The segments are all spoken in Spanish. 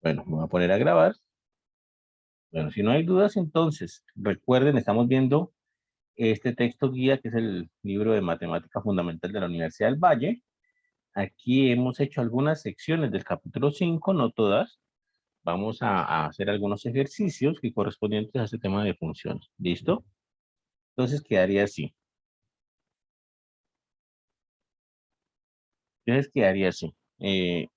Bueno, me voy a poner a grabar. Bueno, si no hay dudas, entonces, recuerden, estamos viendo este texto guía que es el libro de Matemática Fundamental de la Universidad del Valle. Aquí hemos hecho algunas secciones del capítulo 5, no todas. Vamos a hacer algunos ejercicios que correspondientes a este tema de funciones. ¿Listo? Entonces quedaría así. Eh,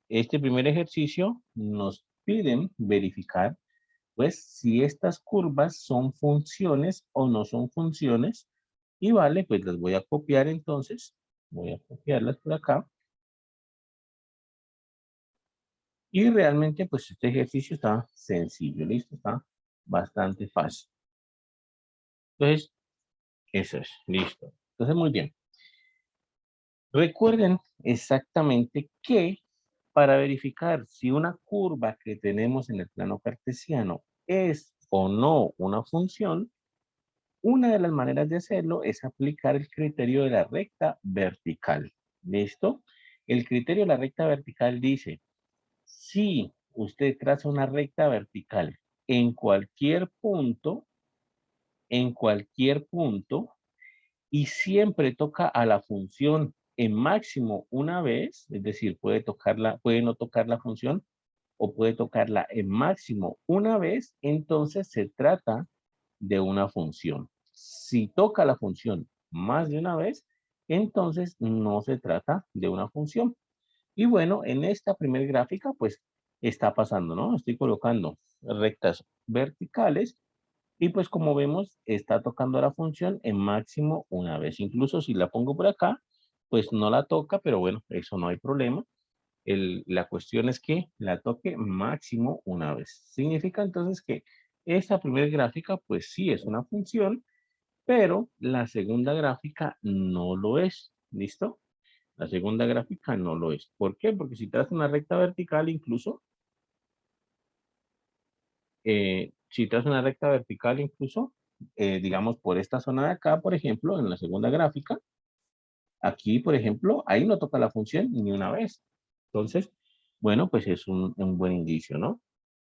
este primer ejercicio nos piden verificar, pues, si estas curvas son funciones o no son funciones. Y vale, pues las voy a copiar entonces. Voy a copiarlas por acá. Y realmente, pues este ejercicio está sencillo, ¿listo? Está bastante fácil. Entonces, eso es, listo. Entonces, muy bien. Recuerden exactamente que para verificar si una curva que tenemos en el plano cartesiano es o no una función, una de las maneras de hacerlo es aplicar el criterio de la recta vertical. ¿Listo? El criterio de la recta vertical dice, si usted traza una recta vertical en cualquier punto, y siempre toca a la función en máximo una vez, es decir, puede no tocar la función o puede tocarla en máximo una vez, entonces se trata de una función. Si toca la función más de una vez, entonces no se trata de una función. Y bueno, en esta primera gráfica, pues está pasando, ¿no? Estoy colocando rectas verticales y pues como vemos, está tocando la función en máximo una vez. Incluso si la pongo por acá, pues no la toca, pero bueno, eso no hay problema. La cuestión es que la toque máximo una vez. Significa entonces que esta primera gráfica, pues sí es una función, pero la segunda gráfica no lo es. ¿Listo? La segunda gráfica no lo es. ¿Por qué? Porque si trazo una recta vertical, incluso, digamos, por esta zona de acá, por ejemplo, en la segunda gráfica, aquí, por ejemplo, ahí no toca la función ni una vez. Entonces, bueno, pues es un buen indicio, ¿no?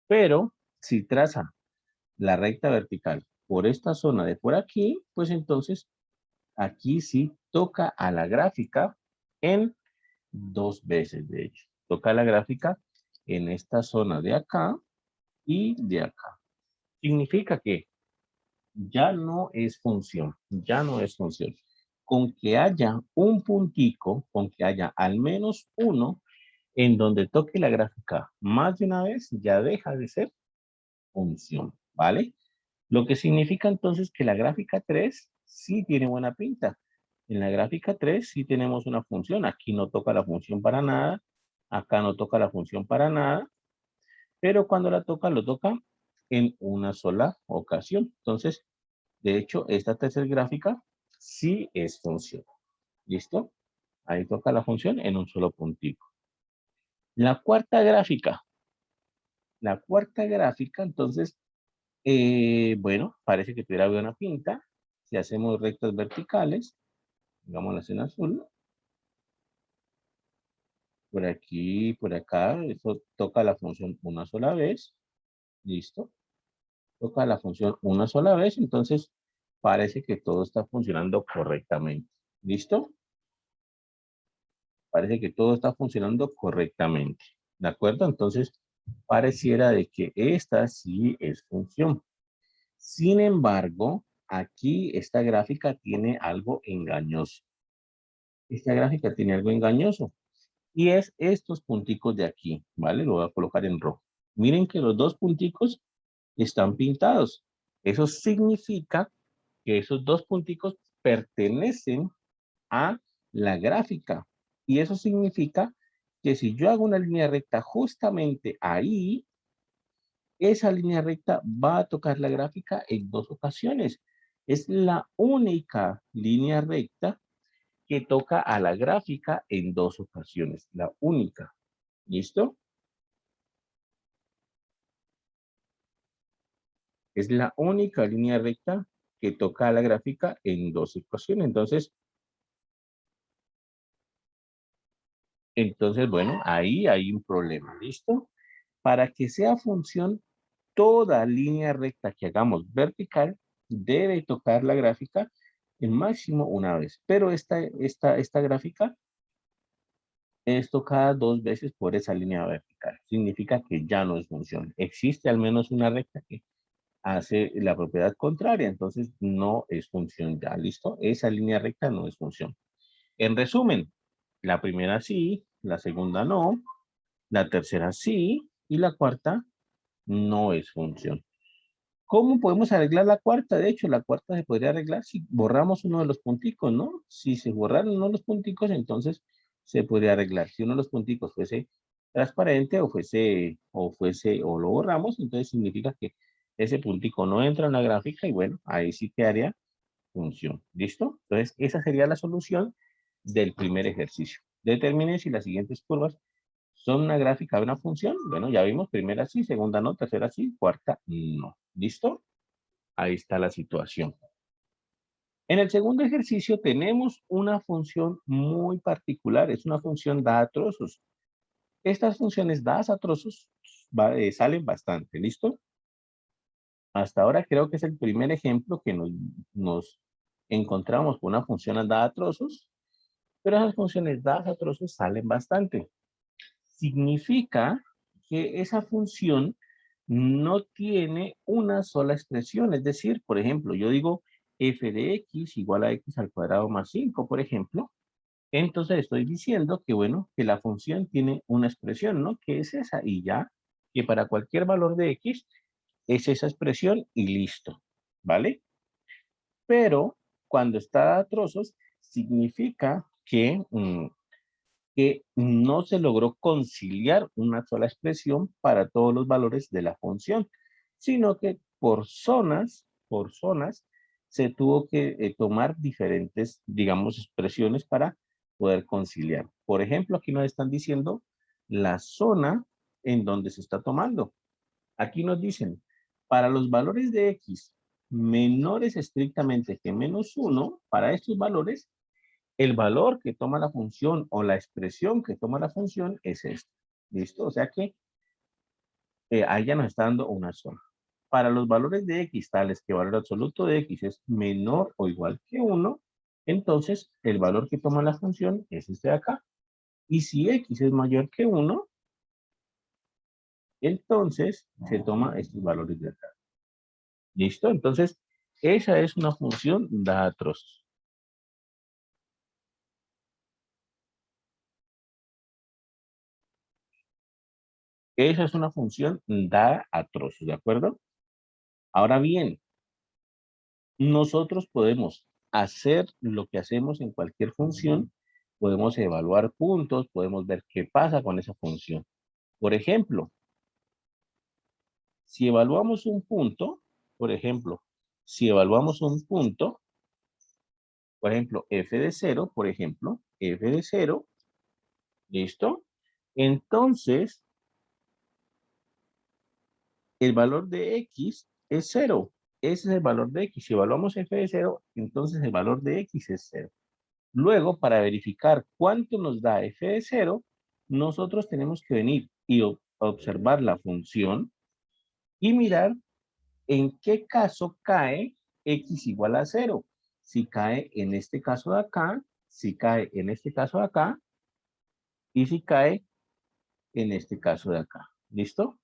Pero si traza la recta vertical por esta zona de por aquí, pues entonces aquí sí toca a la gráfica en dos veces, de hecho. Toca la gráfica en esta zona de acá y de acá. Significa que ya no es función, ya no es función. Con que haya un puntico, con que haya al menos uno en donde toque la gráfica más de una vez, ya deja de ser función, ¿vale? Lo que significa entonces que la gráfica 3 sí tiene buena pinta. En la gráfica 3 sí tenemos una función. Aquí no toca la función para nada. Acá no toca la función para nada. Pero cuando la toca, lo toca en una sola ocasión. Entonces, de hecho, esta tercera gráfica sí es función. ¿Listo? Ahí toca la función en un solo puntito. La cuarta gráfica. La cuarta gráfica, entonces, bueno, parece que tuviera buena pinta. Si hacemos rectas verticales, digámoslas en azul, por aquí, por acá, eso toca la función una sola vez. ¿Listo? Toca la función una sola vez, entonces parece que todo está funcionando correctamente. ¿Listo? Parece que todo está funcionando correctamente. ¿De acuerdo? Entonces, pareciera de que esta sí es función. Sin embargo, aquí esta gráfica tiene algo engañoso. Esta gráfica tiene algo engañoso. Y es estos punticos de aquí, ¿vale? Lo voy a colocar en rojo. Miren que los dos punticos están pintados. Eso significa que esos dos punticos pertenecen a la gráfica. Y eso significa que si yo hago una línea recta justamente ahí, esa línea recta va a tocar la gráfica en dos ocasiones. Es la única línea recta que toca a la gráfica en dos ocasiones. La única. ¿Listo? Es la única línea recta que toca a la gráfica en dos ocasiones. Entonces, bueno, ahí hay un problema. ¿Listo? Para que sea función, toda línea recta que hagamos vertical debe tocar la gráfica en máximo una vez. Pero esta gráfica es tocada 2 veces por esa línea vertical. Significa que ya no es función. Existe al menos una recta que hace la propiedad contraria, entonces no es función ya, ¿listo? Esa línea recta no es función. En resumen, la primera sí, la segunda no, la tercera sí y la cuarta no es función. ¿Cómo podemos arreglar la cuarta? De hecho, la cuarta se podría arreglar si borramos uno de los punticos, ¿no? Si se borraron uno de los punticos, entonces se podría arreglar. Si uno de los punticos fuese transparente o lo borramos, entonces significa que ese puntico no entra en la gráfica y bueno, ahí sí quedaría función. ¿Listo? Entonces, esa sería la solución del primer ejercicio. Determine si las siguientes curvas son una gráfica de una función. Bueno, ya vimos, primera sí, segunda no, tercera sí, cuarta no. ¿Listo? Ahí está la situación. En el segundo ejercicio tenemos una función muy particular, es una función dada a trozos. Estas funciones dadas a trozos salen bastante, ¿listo? Hasta ahora creo que es el primer ejemplo que nos encontramos con una función dada a trozos, pero esas funciones dadas a trozos salen bastante. Significa que esa función no tiene una sola expresión. Es decir, por ejemplo, yo digo f de x igual a x al cuadrado más 5, por ejemplo. Entonces estoy diciendo que, bueno, que la función tiene una expresión, ¿no? Que es esa y ya, que para cualquier valor de x es esa expresión y listo, ¿vale? Pero cuando está a trozos, significa que no se logró conciliar una sola expresión para todos los valores de la función, sino que por zonas, se tuvo que tomar diferentes, digamos, expresiones para poder conciliar. Por ejemplo, aquí nos están diciendo la zona en donde se está tomando. Aquí nos dicen, para los valores de x menores estrictamente que -1, para estos valores, el valor que toma la función o la expresión que toma la función es esta. ¿Listo? O sea que ahí ya nos está dando una zona. Para los valores de x tales que el valor absoluto de x es menor o igual que 1, entonces el valor que toma la función es este de acá. Y si x es mayor que 1, entonces se toma estos valores de acá. ¿Listo? Entonces, esa es una función dada a trozos. Esa es una función dada a trozos, ¿de acuerdo? Ahora bien, nosotros podemos hacer lo que hacemos en cualquier función, podemos evaluar puntos, podemos ver qué pasa con esa función. Por ejemplo, si evaluamos un punto, por ejemplo, si evaluamos un punto, por ejemplo, f de 0, por ejemplo, f de 0, ¿listo? Entonces, el valor de x es 0. Ese es el valor de x. Si evaluamos f de 0, entonces el valor de x es 0. Luego, para verificar cuánto nos da f de 0, nosotros tenemos que venir y observar la función y mirar en qué caso cae x igual a 0. Si cae en este caso de acá, si cae en este caso de acá y si cae en este caso de acá. ¿Listo?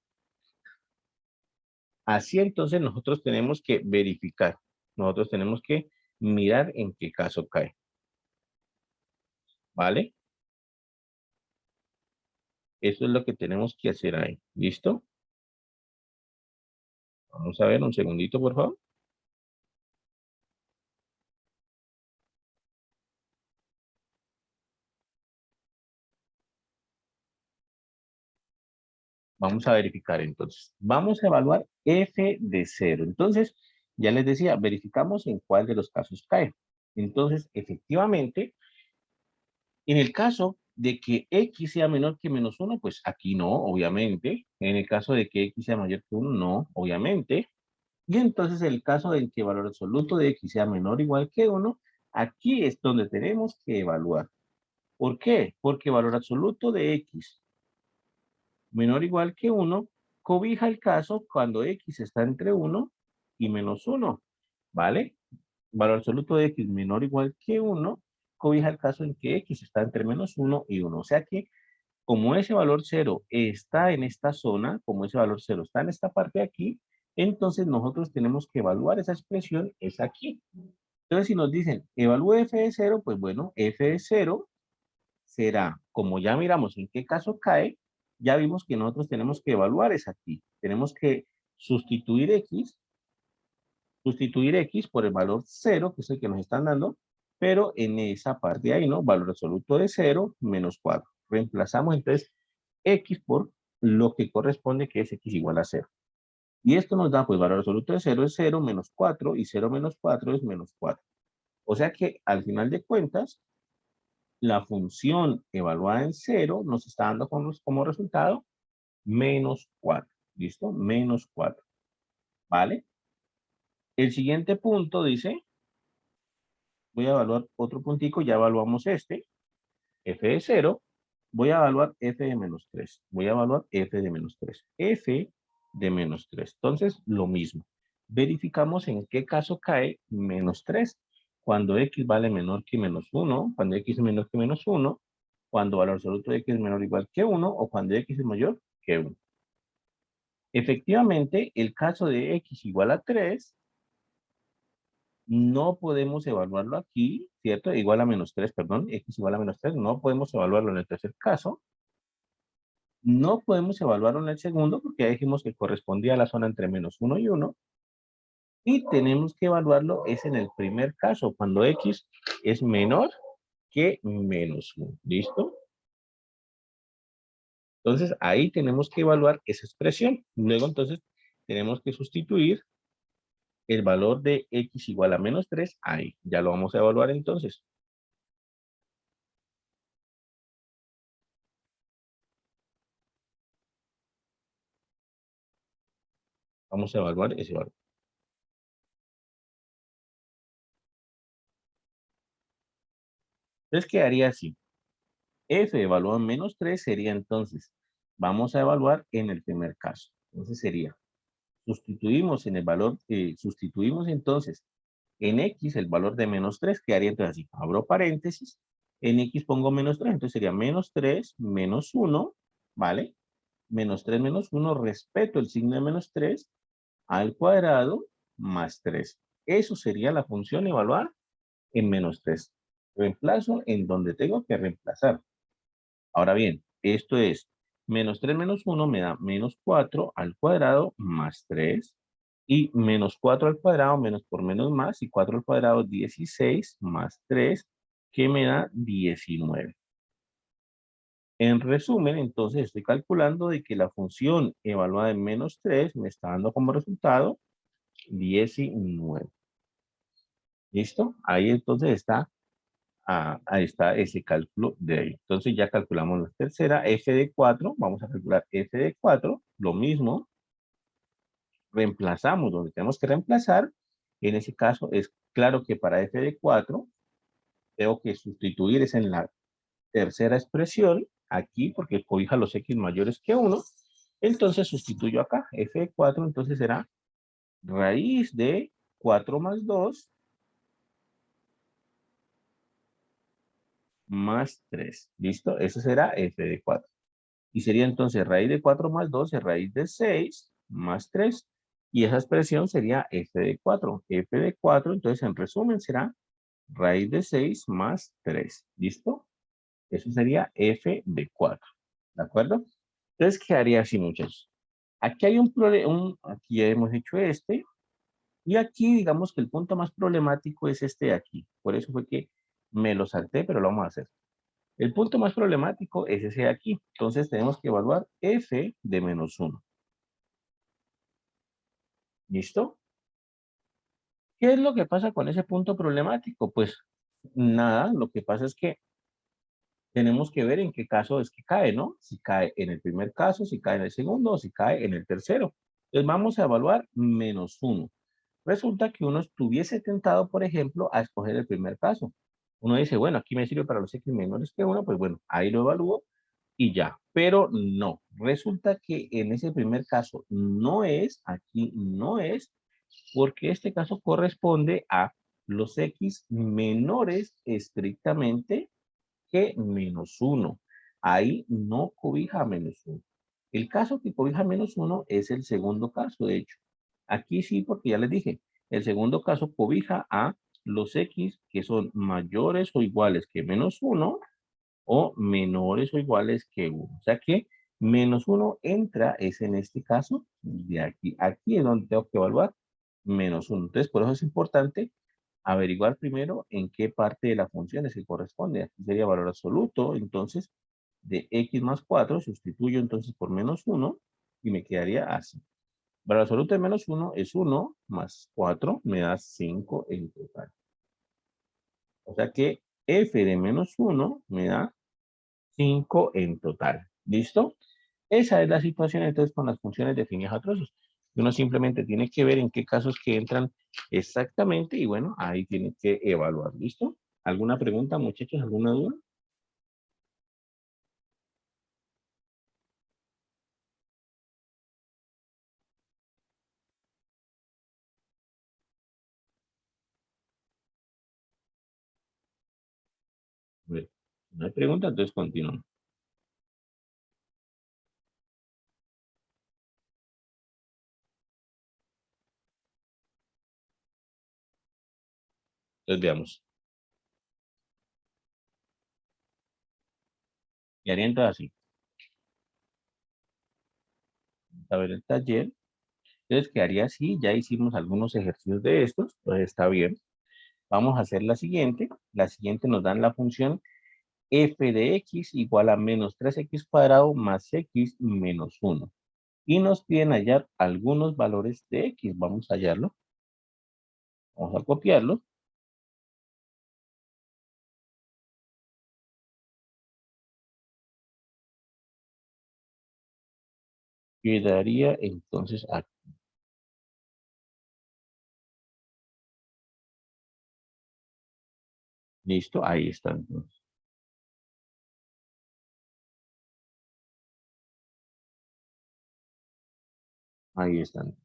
Así entonces nosotros tenemos que verificar. Nosotros tenemos que mirar en qué caso cae. ¿Vale? Eso es lo que tenemos que hacer ahí. ¿Listo? Vamos a ver un segundito, por favor. Vamos a verificar entonces. Vamos a evaluar f de 0. Entonces, ya les decía, verificamos en cuál de los casos cae. Entonces, efectivamente, en el caso de que x sea menor que -1, pues aquí no, obviamente. En el caso de que x sea mayor que 1, no, obviamente. Y entonces, en el caso de que el valor absoluto de x sea menor o igual que 1, aquí es donde tenemos que evaluar. ¿Por qué? Porque el valor absoluto de x menor o igual que 1, cobija el caso cuando x está entre 1 y menos 1, ¿vale? Valor absoluto de x menor o igual que 1, cobija el caso en que x está entre menos 1 y 1. O sea que como ese valor 0 está en esta zona, como ese valor 0 está en esta parte de aquí, entonces nosotros tenemos que evaluar esa expresión, es aquí. Entonces si nos dicen, evalúe f de 0, pues bueno, f de 0 será, como ya miramos en qué caso cae, ya vimos que nosotros tenemos que evaluar es aquí. Tenemos que sustituir x por el valor 0, que es el que nos están dando, pero en esa parte de ahí, ¿no? Valor absoluto de 0 menos 4. Reemplazamos entonces x por lo que corresponde, que es x igual a 0. Y esto nos da, pues, valor absoluto de 0 es 0 menos 4, y 0 menos 4 es menos 4. O sea que, al final de cuentas, la función evaluada en 0 nos está dando como resultado menos 4. ¿Listo? Menos 4. ¿Vale? El siguiente punto dice, voy a evaluar otro puntico, ya evaluamos este, f de 0, voy a evaluar f de menos 3. Voy a evaluar f de menos 3. f de menos 3. Entonces, lo mismo. Verificamos en qué caso cae menos 3. Cuando x vale menor que menos 1, cuando x es menor que menos 1, cuando valor absoluto de x es menor o igual que 1, o cuando x es mayor que 1. Efectivamente, el caso de x igual a 3, no podemos evaluarlo aquí, ¿cierto? Igual a menos 3, perdón, x igual a menos 3, no podemos evaluarlo en el tercer caso. No podemos evaluarlo en el segundo porque ya dijimos que correspondía a la zona entre menos 1 y 1. Y tenemos que evaluarlo es en el primer caso, cuando x es menor que menos 1. ¿Listo? Entonces, ahí tenemos que evaluar esa expresión. Luego, entonces, tenemos que sustituir el valor de x igual a menos 3 ahí. Ya lo vamos a evaluar entonces. Vamos a evaluar ese valor. Entonces, quedaría así. F evaluado en menos 3 sería entonces, vamos a evaluar en el primer caso. Entonces sería, sustituimos en el valor, sustituimos entonces en x el valor de menos 3, quedaría entonces así, abro paréntesis, en x pongo menos 3, entonces sería menos 3 menos 1, ¿vale? Menos 3 menos 1, respeto el signo de menos 3 al cuadrado más 3. Eso sería la función evaluada en menos 3. Reemplazo en donde tengo que reemplazar. Ahora bien, esto es menos 3 menos 1 me da menos 4 al cuadrado más 3. Y menos 4 al cuadrado menos por menos más. Y 4 al cuadrado 16 más 3 que me da 19. En resumen, entonces estoy calculando de que la función evaluada en menos 3 me está dando como resultado 19. ¿Listo? Ahí entonces está. Ahí está ese cálculo de ahí. Entonces ya calculamos la tercera, f de 4. Vamos a calcular f de 4. Lo mismo, reemplazamos donde tenemos que reemplazar. En ese caso es claro que para f de 4 tengo que sustituir es en la tercera expresión, aquí porque cobija los x mayores que 1. Entonces sustituyo acá, f de 4, entonces será raíz de 4 más 2 más 3. ¿Listo? Eso será f de 4. Y sería entonces raíz de 4 más 2 es raíz de 6 más 3. Y esa expresión sería f de 4. F de 4, entonces en resumen será raíz de 6 más 3. ¿Listo? Eso sería f de 4. ¿De acuerdo? Entonces quedaría así, muchachos. Aquí hay un problema, aquí ya hemos hecho este. Y aquí digamos que el punto más problemático es este de aquí. Por eso fue que me lo salté, pero lo vamos a hacer. El punto más problemático es ese de aquí. Entonces tenemos que evaluar f de menos 1. ¿Listo? ¿Qué es lo que pasa con ese punto problemático? Pues nada, lo que pasa es que tenemos que ver en qué caso es que cae, ¿no? Si cae en el primer caso, si cae en el segundo o si cae en el tercero. Entonces vamos a evaluar menos 1. Resulta que uno estuviese tentado, por ejemplo, a escoger el primer caso. Uno dice, bueno, aquí me sirve para los x menores que 1, pues bueno, ahí lo evalúo y ya. Pero no, resulta que en ese primer caso no es, aquí no es, porque este caso corresponde a los X menores estrictamente que -1. Ahí no cobija -1. El caso que cobija -1 es el segundo caso, de hecho. Aquí sí, porque ya les dije, el segundo caso cobija a los X que son mayores o iguales que -1 o menores o iguales que 1. O sea que -1 entra, es en este caso, de aquí. Aquí es donde tengo que evaluar -1. Entonces, por eso es importante averiguar primero en qué parte de la función es que corresponde. Aquí sería valor absoluto, entonces, de x más 4, sustituyo entonces por -1 y me quedaría así. Valor absoluto de -1 es 1 más 4 me da 5 en total. O sea que f de -1 me da 5 en total. ¿Listo? Esa es la situación entonces con las funciones definidas a trozos. Uno simplemente tiene que ver en qué casos que entran exactamente y bueno, ahí tiene que evaluar. ¿Listo? ¿Alguna pregunta, muchachos? ¿Alguna duda? Bueno, no hay pregunta, entonces continuamos. Entonces veamos. Y haría entonces así. A ver el taller. Entonces quedaría así. Ya hicimos algunos ejercicios de estos. Entonces está bien. Vamos a hacer la siguiente. La siguiente nos dan la función f de x igual a menos 3x cuadrado más x menos 1. Y nos piden hallar algunos valores de x. Vamos a hallarlo. Vamos a copiarlo. Quedaría entonces aquí. Listo, ahí está. Entonces. Ahí están.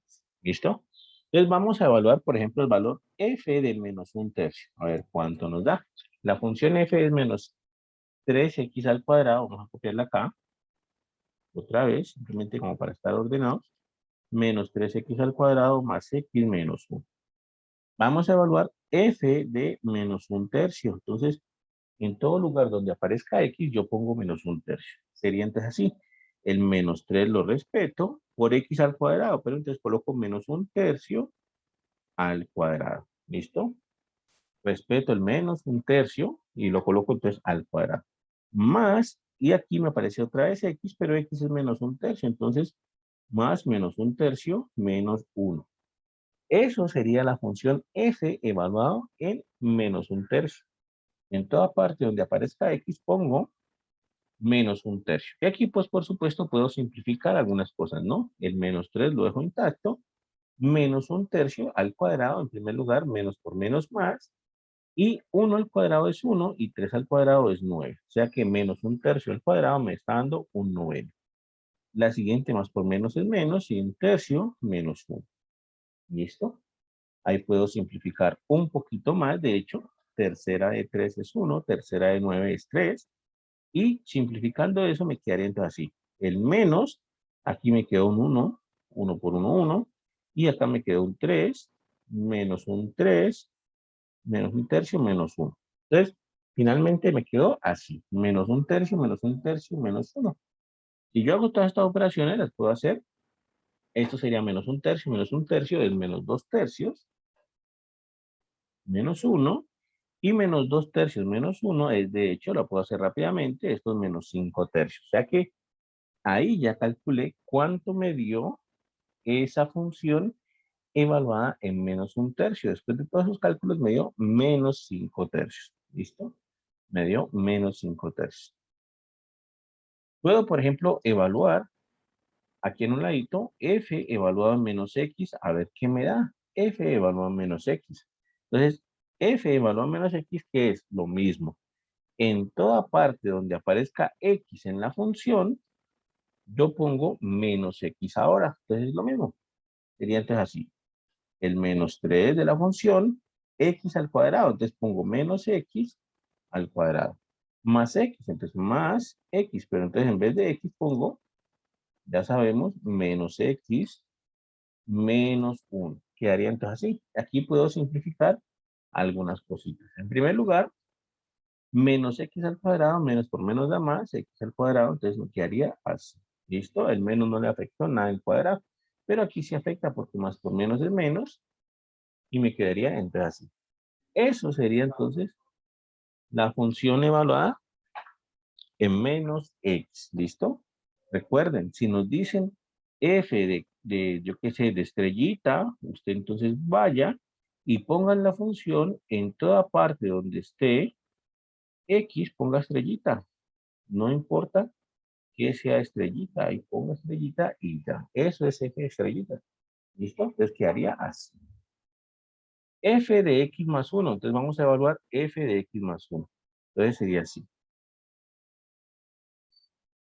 ¿Listo? Entonces vamos a evaluar, por ejemplo, el valor f de menos un tercio. A ver cuánto nos da. La función f es menos 3x al cuadrado. Vamos a copiarla acá. Otra vez, simplemente como para estar ordenados. Menos 3x al cuadrado más x menos 1. Vamos a evaluar f de menos un tercio. Entonces, en todo lugar donde aparezca x, yo pongo menos un tercio. Sería entonces así. El menos 3 lo respeto por x al cuadrado, pero entonces coloco menos un tercio al cuadrado. ¿Listo? Respeto el menos un tercio y lo coloco entonces al cuadrado. Más, y aquí me aparece otra vez x, pero x es menos un tercio. Entonces, más menos un tercio menos 1. Eso sería la función f evaluado en menos un tercio. En toda parte donde aparezca x pongo menos un tercio. Y aquí, pues, por supuesto, puedo simplificar algunas cosas, ¿no? El menos 3 lo dejo intacto. Menos un tercio al cuadrado, en primer lugar, menos por menos más. Y 1 al cuadrado es 1 y 3 al cuadrado es 9. O sea que menos un tercio al cuadrado me está dando un noveno. La siguiente más por menos es menos y un tercio menos 1. ¿Listo? Ahí puedo simplificar un poquito más. De hecho, tercera de 3 es 1, tercera de 9 es 3. Y simplificando eso me quedaría entonces así. El menos, aquí me quedó un 1, 1 por 1, 1. Y acá me quedó un 3, menos un 3, menos un tercio, menos 1. Entonces, finalmente me quedó así. Menos un tercio, menos un tercio, menos 1. Si yo hago todas estas operaciones, las puedo hacer. Esto sería menos un tercio es menos 2 tercios, menos 1. Y menos 2 tercios menos 1 es, de hecho, lo puedo hacer rápidamente, esto es menos 5 tercios. O sea que ahí ya calculé cuánto me dio esa función evaluada en menos un tercio. Después de todos esos cálculos me dio menos 5 tercios. ¿Listo? Me dio menos 5 tercios. Puedo, por ejemplo, evaluar aquí en un ladito f evaluado en menos x, a ver qué me da. F evaluado en menos x. Entonces, f evaluado en menos x, que es lo mismo. En toda parte donde aparezca x en la función, yo pongo menos x ahora. Entonces es lo mismo. Sería entonces así. El menos 3 de la función x al cuadrado. Entonces pongo menos x al cuadrado. Más x. Entonces más x. Pero entonces en vez de x pongo, ya sabemos, menos x menos 1. Quedaría entonces así. Aquí puedo simplificar algunas cositas. En primer lugar, menos x al cuadrado, menos por menos da más, x al cuadrado, entonces me quedaría así. ¿Listo? El menos no le afectó nada al cuadrado, pero aquí sí afecta porque más por menos es menos y me quedaría entonces así. Eso sería entonces la función evaluada en menos x. ¿Listo? Recuerden, si nos dicen f yo qué sé, de estrellita, usted entonces vaya y pongan la función en toda parte donde esté x, ponga estrellita. No importa que sea estrellita, ahí ponga estrellita y ya. Eso es f de estrellita. ¿Listo? Entonces quedaría así. F de x más 1. Entonces vamos a evaluar f de x más 1. Entonces sería así.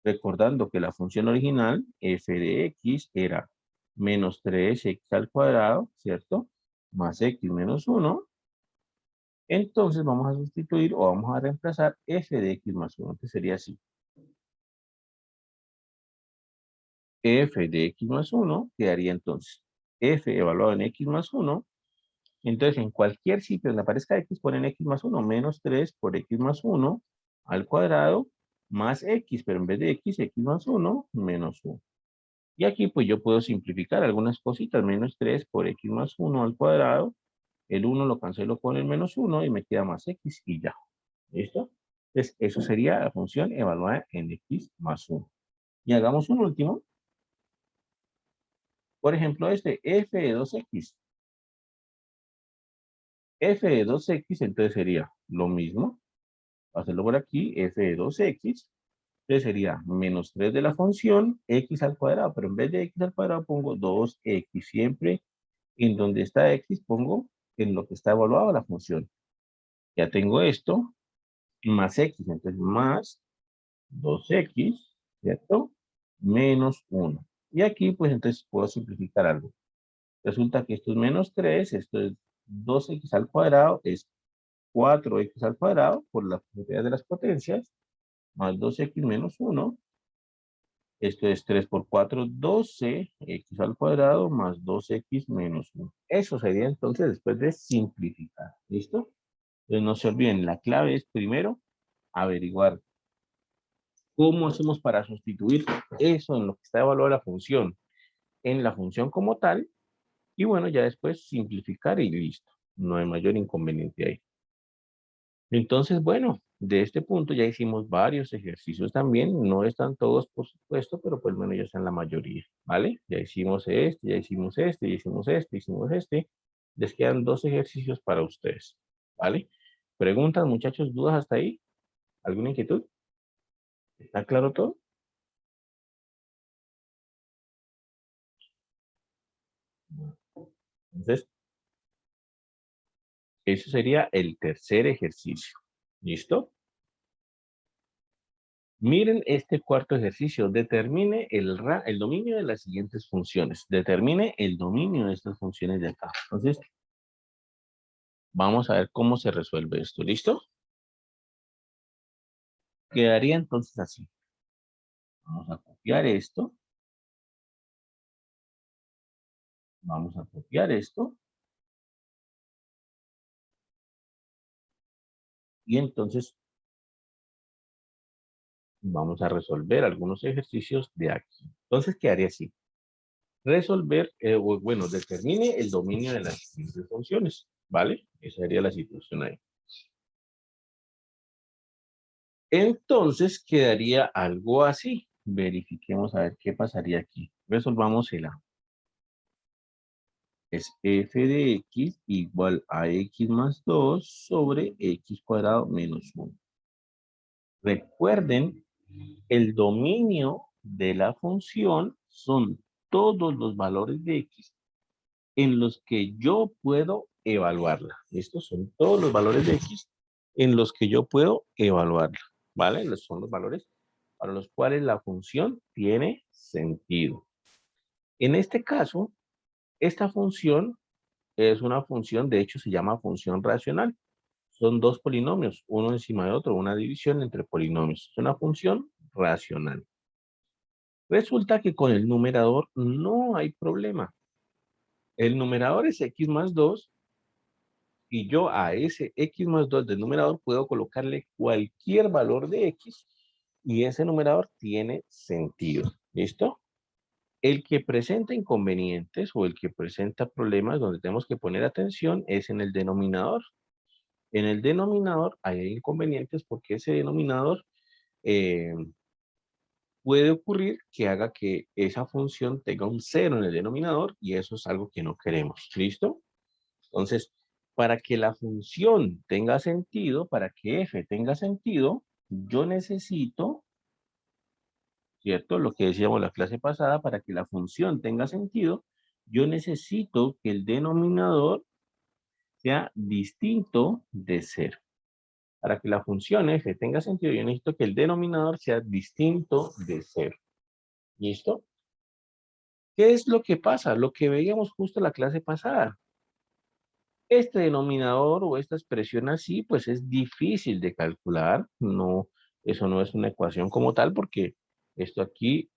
Recordando que la función original, f de x, era menos 3x al cuadrado, ¿cierto? Más x menos 1. Entonces vamos a sustituir o vamos a reemplazar f de x más 1. Entonces sería así. F de x más 1 quedaría entonces f evaluado en x más 1. Entonces, en cualquier sitio donde aparezca x, ponen x más 1, menos 3 por x más 1 al cuadrado más x, pero en vez de x más 1, menos 1. Y aquí pues yo puedo simplificar algunas cositas, menos 3 por x más 1 al cuadrado, el 1 lo cancelo con el menos 1 y me queda más x y ya. ¿Listo? Entonces, eso sería la función evaluada en x más 1. Y hagamos un último. Por ejemplo, este f de 2x. F de 2x entonces sería lo mismo. Hacerlo por aquí, f de 2x. Entonces sería menos 3 de la función x al cuadrado. Pero en vez de x al cuadrado pongo 2x. Siempre en donde está x pongo en lo que está evaluado la función. Ya tengo esto. Más x. Entonces más 2x. ¿Cierto? Menos 1. Y aquí pues entonces puedo simplificar algo. Resulta que esto es menos 3. Esto es 2x al cuadrado. Es 4x al cuadrado por la propiedad de las potencias, más 2x menos 1. Esto es 3 por 4, 12, x al cuadrado más 2x menos 1. Eso sería entonces después de simplificar. ¿Listo? Entonces no se olviden, la clave es primero averiguar cómo hacemos para sustituir eso en lo que está evaluada la función en la función como tal. Y bueno, ya después simplificar y listo. No hay mayor inconveniente ahí. Entonces, bueno, de este punto ya hicimos varios ejercicios también. No están todos, por supuesto, pero por lo menos ya están la mayoría, ¿vale? Ya hicimos este, ya hicimos este, ya hicimos este, hicimos este. Les quedan 2 ejercicios para ustedes, ¿vale? ¿Preguntas, muchachos, dudas hasta ahí? ¿Alguna inquietud? ¿Está claro todo? Entonces, eso sería el tercer ejercicio. ¿Listo? Miren este cuarto ejercicio. Determine el dominio de las siguientes funciones. Determine el dominio de estas funciones de acá. Entonces, vamos a ver cómo se resuelve esto. ¿Listo? Quedaría entonces así. Vamos a copiar esto. Vamos a copiar esto. Y entonces vamos a resolver algunos ejercicios de aquí. Entonces quedaría así. Resolver, bueno, determine el dominio de las siguientes funciones. ¿Vale? Esa sería la situación ahí. Entonces quedaría algo así. Verifiquemos a ver qué pasaría aquí. Resolvamos el A. Es f de x igual a x más 2 sobre x cuadrado menos 1. Recuerden, el dominio de la función son todos los valores de x en los que yo puedo evaluarla. Estos son todos los valores de x en los que yo puedo evaluarla. ¿Vale? Son los valores para los cuales la función tiene sentido. En este caso, esta función es una función, de hecho se llama función racional. Son dos polinomios, uno encima de otro, una división entre polinomios. Es una función racional. Resulta que con el numerador no hay problema. El numerador es x más 2 y yo a ese x más 2 del numerador puedo colocarle cualquier valor de x y ese numerador tiene sentido. ¿Listo? El que presenta inconvenientes o el que presenta problemas donde tenemos que poner atención es en el denominador. En el denominador hay inconvenientes porque ese denominador eh, puede ocurrir que haga que esa función tenga un cero en el denominador y eso es algo que no queremos. ¿Listo? Entonces, para que la función tenga sentido, para que f tenga sentido, yo necesito, ¿cierto? Lo que decíamos la clase pasada, para que la función tenga sentido, yo necesito que el denominador sea distinto de cero. Para que la función f tenga sentido, yo necesito que el denominador sea distinto de cero. ¿Listo? ¿Qué es lo que pasa? Lo que veíamos justo la clase pasada. Este denominador o esta expresión así, pues es difícil de calcular. No, eso no es una ecuación como tal, porque esto aquí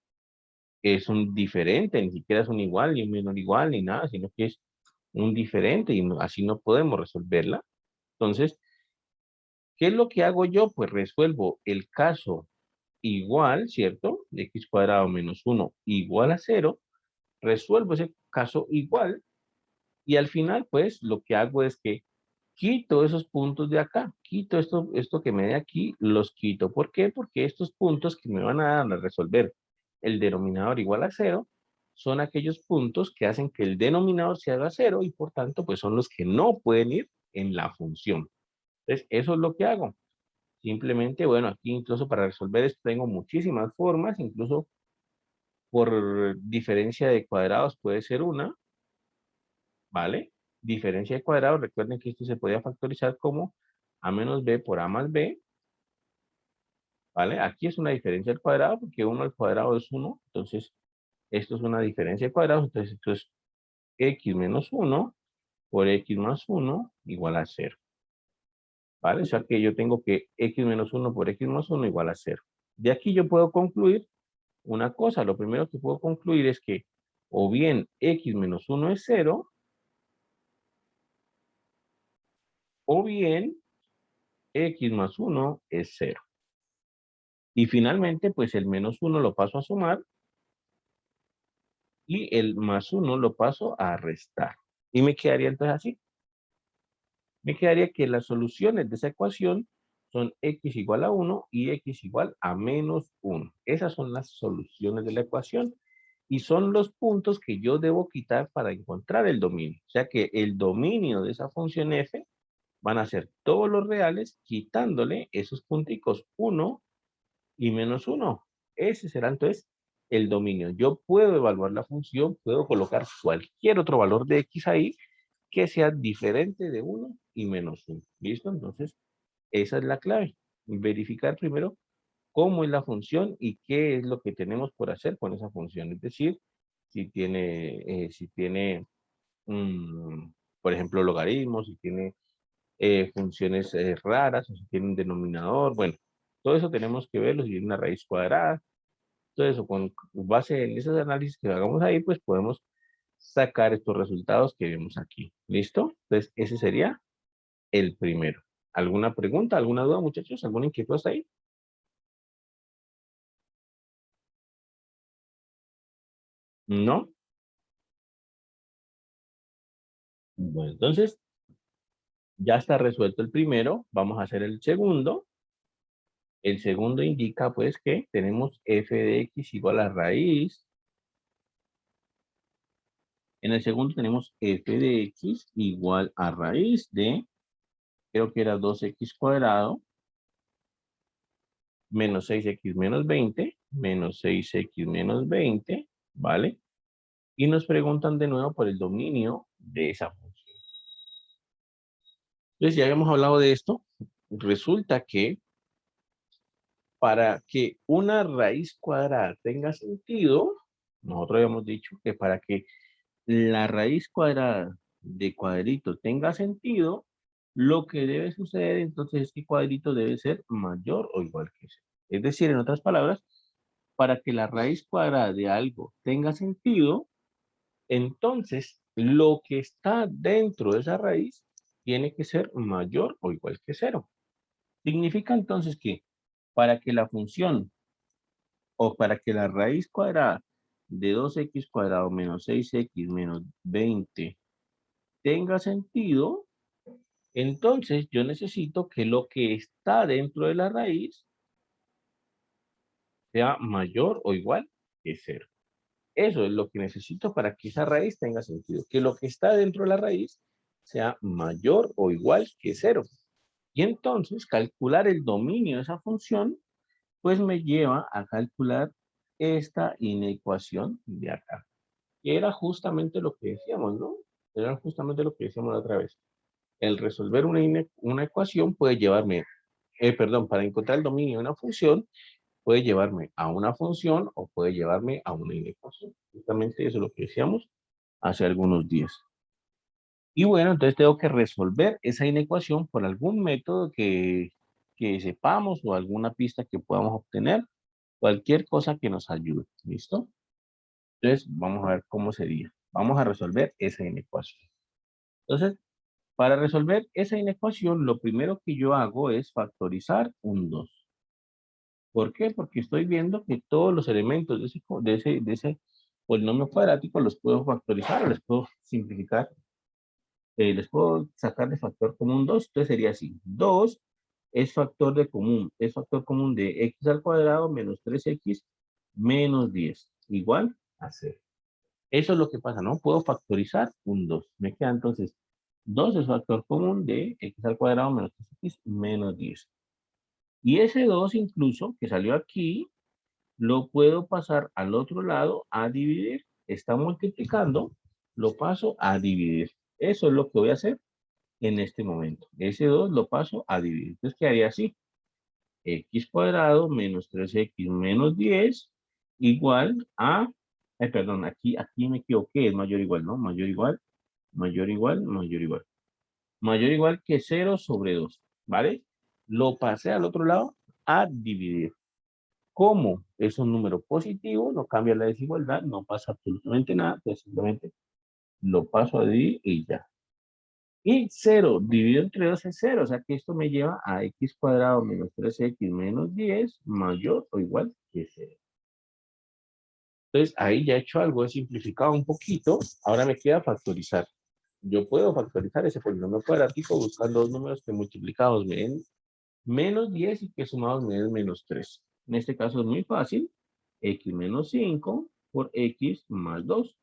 es un diferente, ni siquiera es un igual, ni un menor igual, ni nada, sino que es un diferente y así no podemos resolverla. Entonces, ¿qué es lo que hago yo? Pues resuelvo el caso igual, ¿cierto? De x cuadrado menos 1 igual a 0. Resuelvo ese caso igual y al final, pues, lo que hago es que quito esos puntos de acá, quito esto que me dé aquí, los quito. ¿Por qué? Porque estos puntos que me van a dar a resolver el denominador igual a 0 son aquellos puntos que hacen que el denominador se haga 0 y por tanto, pues son los que no pueden ir en la función. Entonces, eso es lo que hago. Simplemente, bueno, aquí incluso para resolver esto tengo muchísimas formas, incluso por diferencia de cuadrados puede ser una, ¿vale? Diferencia de cuadrados, recuerden que esto se podía factorizar como a menos b por a más b, ¿vale? Aquí es una diferencia al cuadrado porque 1 al cuadrado es 1, entonces esto es una diferencia de cuadrados, entonces esto es x menos 1 por x más 1 igual a 0, ¿vale? O sea que yo tengo que x menos 1 por x más 1 igual a 0. De aquí yo puedo concluir una cosa, lo primero que puedo concluir es que o bien x menos 1 es 0, o bien x más 1 es 0. Y finalmente, pues el menos 1 lo paso a sumar y el más 1 lo paso a restar. Y me quedaría entonces así. Me quedaría que las soluciones de esa ecuación son x igual a 1 y x igual a menos 1. Esas son las soluciones de la ecuación. Y son los puntos que yo debo quitar para encontrar el dominio. O sea que el dominio de esa función f van a ser todos los reales quitándole esos punticos 1 y menos 1. Ese será entonces el dominio. Yo puedo evaluar la función, puedo colocar cualquier otro valor de x ahí que sea diferente de 1 y menos 1. ¿Listo? Entonces, esa es la clave. Verificar primero cómo es la función y qué es lo que tenemos por hacer con esa función. Es decir, si tiene por ejemplo, logaritmos, si tiene funciones raras, o si tiene un denominador. Bueno, todo eso tenemos que verlo, si tiene una raíz cuadrada. Todo eso, con base en esos análisis que hagamos ahí, pues podemos sacar estos resultados que vemos aquí. ¿Listo? Entonces, ese sería el primero. ¿Alguna pregunta, alguna duda, muchachos? ¿Alguna inquietud hasta ahí? ¿No? Bueno, entonces, ya está resuelto el primero. Vamos a hacer el segundo. El segundo indica, pues, que tenemos f de x igual a raíz. En el segundo tenemos f de x igual a raíz de, creo que era 2x cuadrado, menos 6x menos 20, menos 6x menos 20, ¿vale? Y nos preguntan de nuevo por el dominio de esa función. Entonces, ya habíamos hablado de esto. Resulta que para que una raíz cuadrada tenga sentido, nosotros habíamos dicho que para que la raíz cuadrada de cuadrito tenga sentido, lo que debe suceder entonces es que cuadrito debe ser mayor o igual que cero. Es decir, en otras palabras, para que la raíz cuadrada de algo tenga sentido, entonces lo que está dentro de esa raíz tiene que ser mayor o igual que cero. Significa entonces que para que la función o para que la raíz cuadrada de 2x cuadrado menos 6x menos 20 tenga sentido, entonces yo necesito que lo que está dentro de la raíz sea mayor o igual que cero. Eso es lo que necesito para que esa raíz tenga sentido. Que lo que está dentro de la raíz sea mayor o igual que cero. Y entonces calcular el dominio de esa función, pues me lleva a calcular esta inecuación de acá. Que era justamente lo que decíamos, ¿no? Era justamente lo que decíamos la otra vez. El resolver una ecuación puede llevarme, para encontrar el dominio de una función, puede llevarme a una función o puede llevarme a una inecuación. Justamente eso es lo que decíamos hace algunos días. Y bueno, entonces tengo que resolver esa inecuación por algún método que sepamos o alguna pista que podamos obtener, cualquier cosa que nos ayude. ¿Listo? Entonces, vamos a ver cómo sería. Vamos a resolver esa inecuación. Entonces, para resolver esa inecuación, lo primero que yo hago es factorizar un 2. ¿Por qué? Porque estoy viendo que todos los elementos de ese polinomio cuadrático los puedo factorizar o les puedo simplificar. Les puedo sacar de factor común 2. Entonces sería así. 2 es factor común de x al cuadrado menos 3x menos 10. Igual a 0. Eso es lo que pasa, ¿no? Puedo factorizar un 2. Me queda entonces 2 es factor común de x al cuadrado menos 3x menos 10. Y ese 2 incluso, que salió aquí, lo puedo pasar al otro lado a dividir. Está multiplicando, lo paso a dividir. Eso es lo que voy a hacer en este momento. Ese 2 lo paso a dividir. Entonces quedaría así. X cuadrado menos 3x menos 10 igual a, perdón, aquí me equivoqué, es mayor o igual, ¿no? Mayor o igual, mayor o igual, mayor o igual. Mayor o igual que 0 sobre 2, ¿vale? Lo pasé al otro lado a dividir. Como es un número positivo, no cambia la desigualdad, no pasa absolutamente nada, pues simplemente lo paso a dividir y ya. Y 0 dividido entre 2 es 0, o sea que esto me lleva a x cuadrado menos 3x menos 10 mayor o igual que 0. Entonces ahí ya he hecho algo, he simplificado un poquito, ahora me queda factorizar. Yo puedo factorizar ese polinomio cuadrático buscando dos números que multiplicados me den menos 10 y que sumados me den menos 3. En este caso es muy fácil, x menos 5 por x más 2.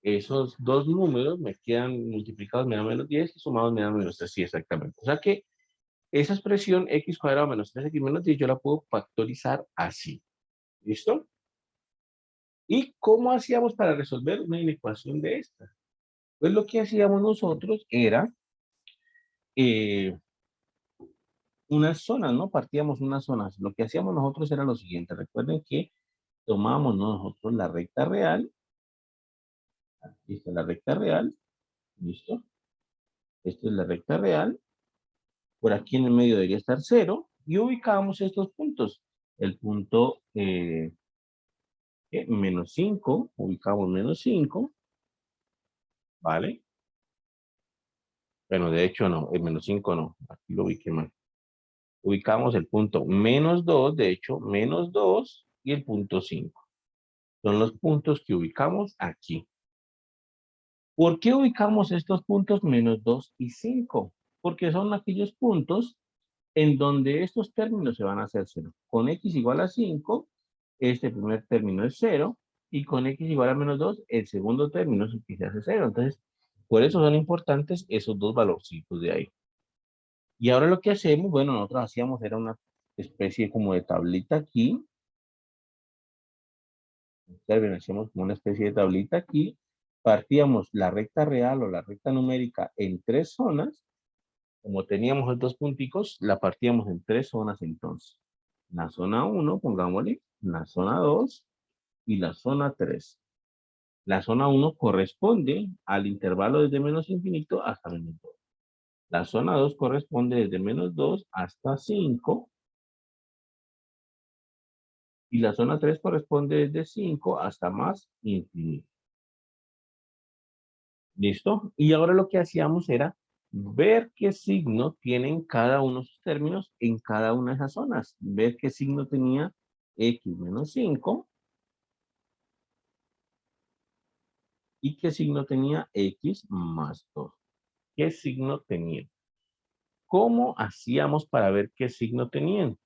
Esos dos números me quedan multiplicados, me dan menos 10 y sumados me dan menos 3. Sí, exactamente. O sea que esa expresión x cuadrado menos 3x menos 10 yo la puedo factorizar así. ¿Listo? ¿Y cómo hacíamos para resolver una inecuación de esta? Pues lo que hacíamos nosotros era eh, unas zonas, ¿no? Partíamos unas zonas. Lo que hacíamos nosotros era lo siguiente. Recuerden que tomábamos nosotros la recta real. Aquí está la recta real. ¿Listo? Esta es la recta real. Por aquí en el medio debería estar 0. Y ubicamos estos puntos. El punto menos 5. Ubicamos menos 5. ¿Vale? Bueno, de hecho no. El menos 5 no. Aquí lo ubiqué mal. Ubicamos el punto menos 2. De hecho, menos 2 y el punto 5. Son los puntos que ubicamos aquí. ¿Por qué ubicamos estos puntos menos 2 y 5? Porque son aquellos puntos en donde estos términos se van a hacer 0. Con x igual a 5, este primer término es 0, y con x igual a menos 2, el segundo término es el que se hace 0. Entonces, por eso son importantes esos dos valorcitos de ahí. Y ahora lo que hacemos, bueno, nosotros hacíamos era una especie como de tablita aquí. Hacíamos como una especie de tablita aquí. Partíamos la recta real o la recta numérica en 3 zonas. Como teníamos los dos punticos, la partíamos en 3 zonas entonces. la zona 1, pongámosle, la zona 2 y la zona 3. La zona 1 corresponde al intervalo desde menos infinito hasta menos 2. La zona 2 corresponde desde menos 2 hasta 5. Y la zona 3 corresponde desde 5 hasta más infinito. ¿Listo? Y ahora lo que hacíamos era ver qué signo tienen cada uno de sus términos en cada una de esas zonas. Ver qué signo tenía x menos 5 y qué signo tenía x más 2. ¿Qué signo tenían? ¿Cómo hacíamos para ver qué signo tenían?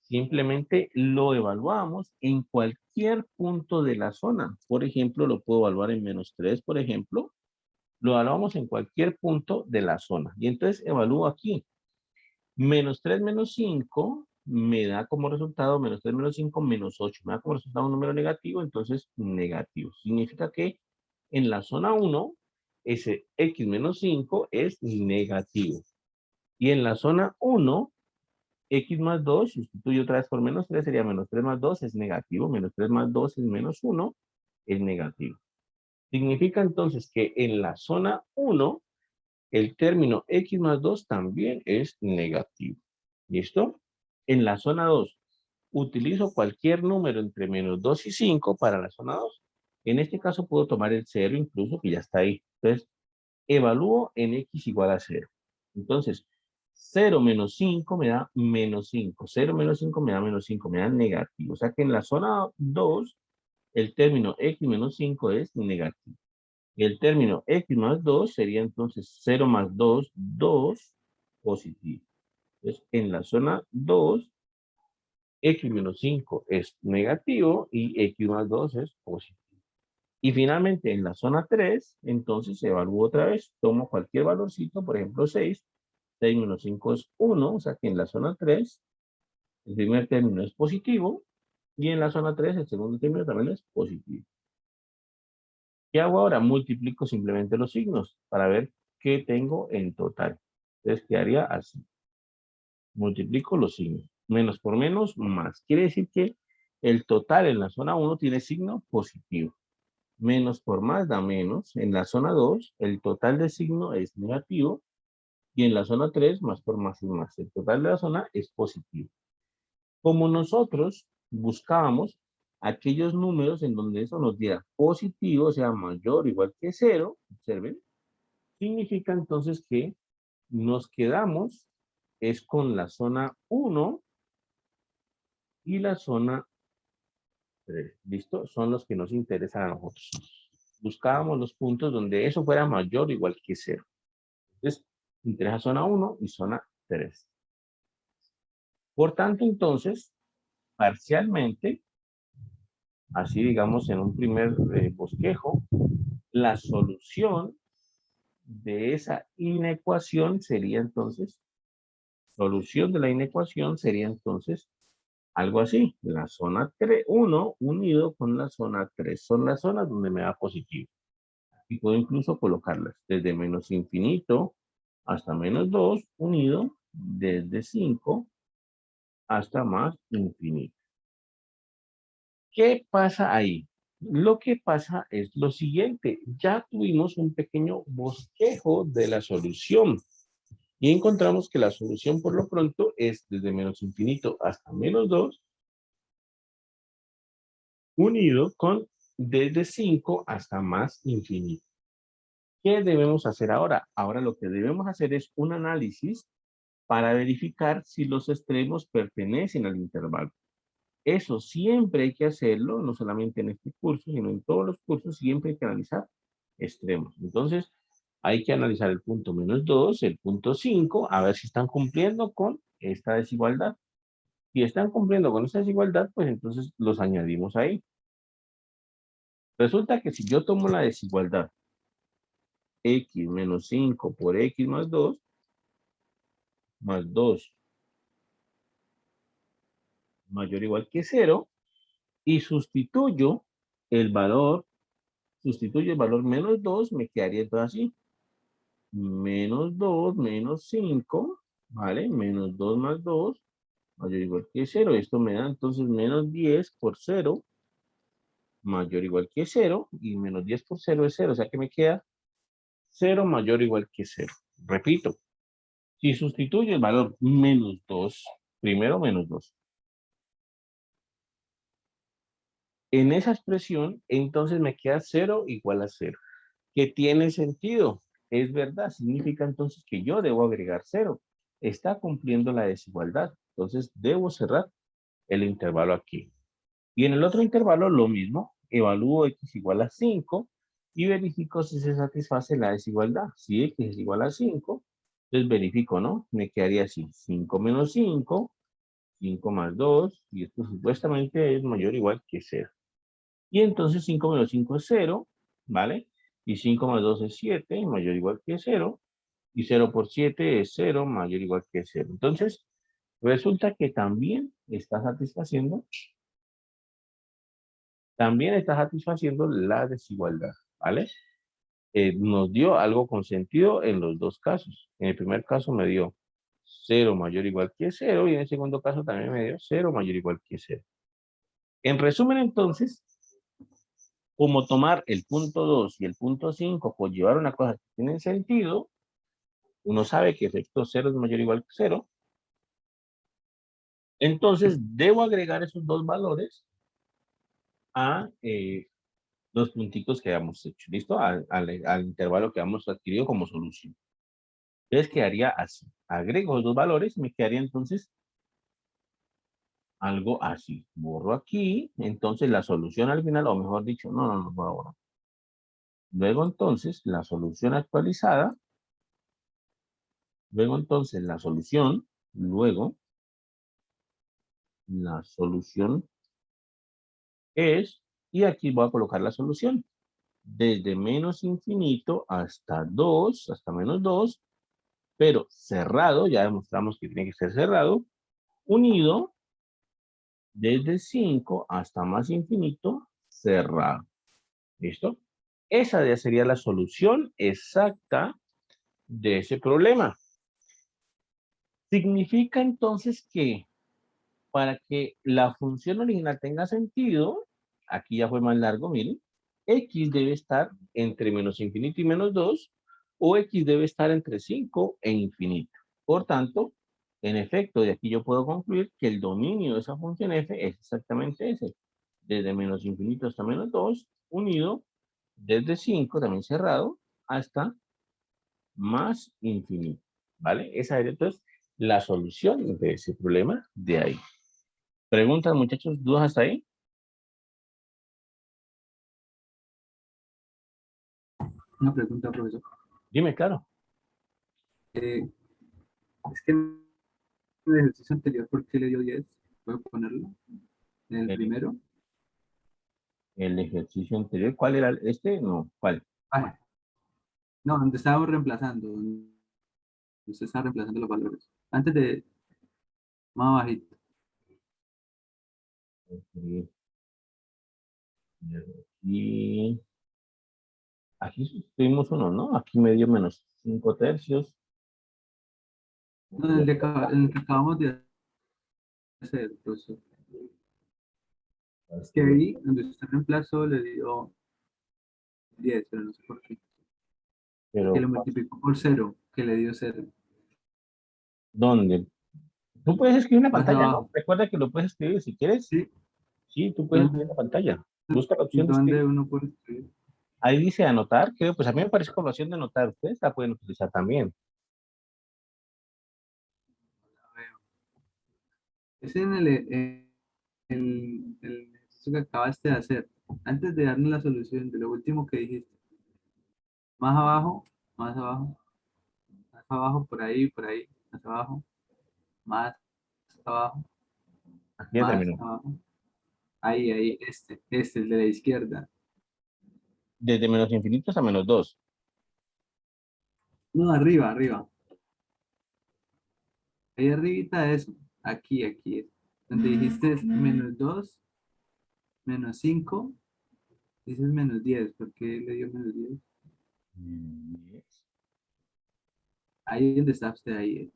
Simplemente lo evaluamos en cualquier punto de la zona. Por ejemplo, lo puedo evaluar en menos 3, por ejemplo. Lo evaluamos en cualquier punto de la zona. Y entonces evalúo aquí. Menos 3 menos 5 me da como resultado menos 3 menos 5 menos 8. Me da como resultado un número negativo, entonces negativo. Significa que en la zona 1, ese x menos 5 es negativo. Y en la zona 1, x más 2, sustituyo otra vez por menos 3, sería menos 3 más 2 es negativo. Menos 3 más 2 es menos 1, es negativo. Significa entonces que en la zona 1, el término x más 2 también es negativo. ¿Listo? En la zona 2, utilizo cualquier número entre menos 2 y 5 para la zona 2. En este caso puedo tomar el 0 incluso, que ya está ahí. Entonces, evalúo en x igual a 0. Entonces, 0 menos 5 me da menos 5. 0 menos 5 me da menos 5, me da negativo. O sea que en la zona 2, el término x menos 5 es negativo. Y el término x más 2 sería entonces 0 más 2, 2 positivo. Entonces, en la zona 2, x menos 5 es negativo y x más 2 es positivo. Y finalmente, en la zona 3, entonces evalúo otra vez. Tomo cualquier valorcito, por ejemplo 6. 6 menos 5 es 1, o sea que en la zona 3, el primer término es positivo. Y en la zona 3, el segundo término también es positivo. ¿Qué hago ahora? Multiplico simplemente los signos para ver qué tengo en total. Entonces quedaría así. Multiplico los signos. Menos por menos, más. Quiere decir que el total en la zona 1 tiene signo positivo. Menos por más da menos. En la zona 2, el total de signo es negativo. Y en la zona 3, más por más es más. El total de la zona es positivo. Como nosotros buscábamos aquellos números en donde eso nos diera positivo, o sea, mayor o igual que 0, observen, significa entonces que nos quedamos es con la zona 1 y la zona 3. ¿Listo? Son los que nos interesan a nosotros. Buscábamos los puntos donde eso fuera mayor o igual que 0. Entonces, interesa zona 1 y zona 3. Por tanto, entonces, parcialmente, así digamos en un primer bosquejo, la solución de esa inecuación sería entonces, solución de la inecuación sería entonces algo así, la zona 1 unido con la zona 3. Son las zonas donde me da positivo. Y puedo incluso colocarlas desde menos infinito hasta menos 2 unido desde 5 hasta más infinito. ¿Qué pasa ahí? Lo que pasa es lo siguiente. Ya tuvimos un pequeño bosquejo de la solución. Y encontramos que la solución por lo pronto es desde menos infinito hasta menos 2 unido con desde 5 hasta más infinito. ¿Qué debemos hacer ahora? Ahora lo que debemos hacer es un análisis para verificar si los extremos pertenecen al intervalo. Eso siempre hay que hacerlo, no solamente en este curso, sino en todos los cursos, siempre hay que analizar extremos. Entonces, hay que analizar el punto menos 2, el punto 5, a ver si están cumpliendo con esta desigualdad. Si están cumpliendo con esta desigualdad, pues entonces los añadimos ahí. Resulta que si yo tomo la desigualdad x menos 5 por x más 2 mayor o igual que 0, y sustituyo el valor menos 2, me quedaría todo así. Menos 2 menos 5, ¿vale? Menos 2 más 2 mayor o igual que 0. Esto me da entonces menos 10 por 0 mayor o igual que 0. Y menos 10 por 0 es 0. O sea que me queda 0 mayor o igual que 0. Repito, si sustituyo el valor menos 2, primero menos 2, en esa expresión, entonces me queda 0 igual a 0. ¿Qué tiene sentido? Es verdad, significa entonces que yo debo agregar 0. Está cumpliendo la desigualdad. Entonces debo cerrar el intervalo aquí. Y en el otro intervalo lo mismo. Evalúo x igual a 5 y verifico si se satisface la desigualdad. Si x es igual a 5, entonces verifico, ¿no? Me quedaría así. 5 menos 5, 5 más 2, y esto supuestamente es mayor o igual que 0. Y entonces 5 menos 5 es 0, ¿vale? Y 5 más 2 es 7, mayor o igual que 0. Y 0 por 7 es 0, mayor o igual que 0. Entonces, resulta que también está satisfaciendo la desigualdad, ¿vale? Nos dio algo con sentido en los dos casos. En el primer caso me dio 0 mayor o igual que 0 y en el segundo caso también me dio 0 mayor o igual que 0. En resumen, entonces, como tomar el punto 2 y el punto 5 por llevar una cosa que tiene sentido, uno sabe que efecto 0 es mayor o igual que 0, entonces debo agregar esos dos valores a los punticos que habíamos hecho, ¿listo? Al intervalo que hemos adquirido como solución. Entonces quedaría así. Agrego los dos valores y me quedaría entonces algo así. Borro aquí, entonces la solución al final, o mejor dicho, no voy a borrar. Luego entonces la solución actualizada, luego entonces luego la solución es, y aquí voy a colocar la solución. Desde menos infinito hasta 2, hasta menos 2, pero cerrado, ya demostramos que tiene que ser cerrado, unido desde 5 hasta más infinito, cerrado. ¿Listo? Esa ya sería la solución exacta de ese problema. Significa entonces que para que la función original tenga sentido, aquí ya fue más largo, miren, x debe estar entre menos infinito y menos 2, o x debe estar entre 5 e infinito. Por tanto, en efecto, de aquí yo puedo concluir que el dominio de esa función f es exactamente ese, desde menos infinito hasta menos 2, unido desde 5, también cerrado, hasta más infinito, ¿vale? Esa es entonces la solución de ese problema de ahí. ¿Preguntas, muchachos? ¿Dudas hasta ahí? Una pregunta, profesor. Dime, claro. Es que en el ejercicio anterior, ¿por qué le dio 10? ¿Puedo ponerlo? En el El, primero. el ejercicio anterior, ¿cuál era este? No, ¿cuál? Ah, no, donde estábamos reemplazando. Donde usted está reemplazando los valores. Antes de más bajito. Y aquí sustituimos uno, ¿no? Aquí me dio menos 5 tercios. No, el que acabamos de hacer, profesor. Es que ahí, donde usted reemplazó, le dio 10, pero no sé por qué. Que Pero, lo multiplicó por 0, que le dio 0. ¿dónde? Tú puedes escribir una Más pantalla, ¿no? abajo. Recuerda que lo puedes escribir si quieres. ¿Sí? Sí, tú puedes escribir ¿Dónde, una pantalla. Busca la opción de dónde escribir. uno puede escribir? Ahí dice anotar, creo, pues a mí me parece como la opción de anotar. Ustedes la pueden utilizar también. Es en el ejercicio que acabaste de hacer. Antes de darme la solución de lo último que dijiste. Más abajo, más abajo, más abajo, por ahí, más abajo, más abajo, Aquí ya más terminó. abajo. Ahí, el de la izquierda. Desde menos infinito hasta menos 2. No, arriba, arriba. Ahí arribita de eso. Aquí es. Donde dijiste menos 2 menos 5 dices menos 10. ¿Por qué le dio menos 10? Ahí es donde está usted, ahí.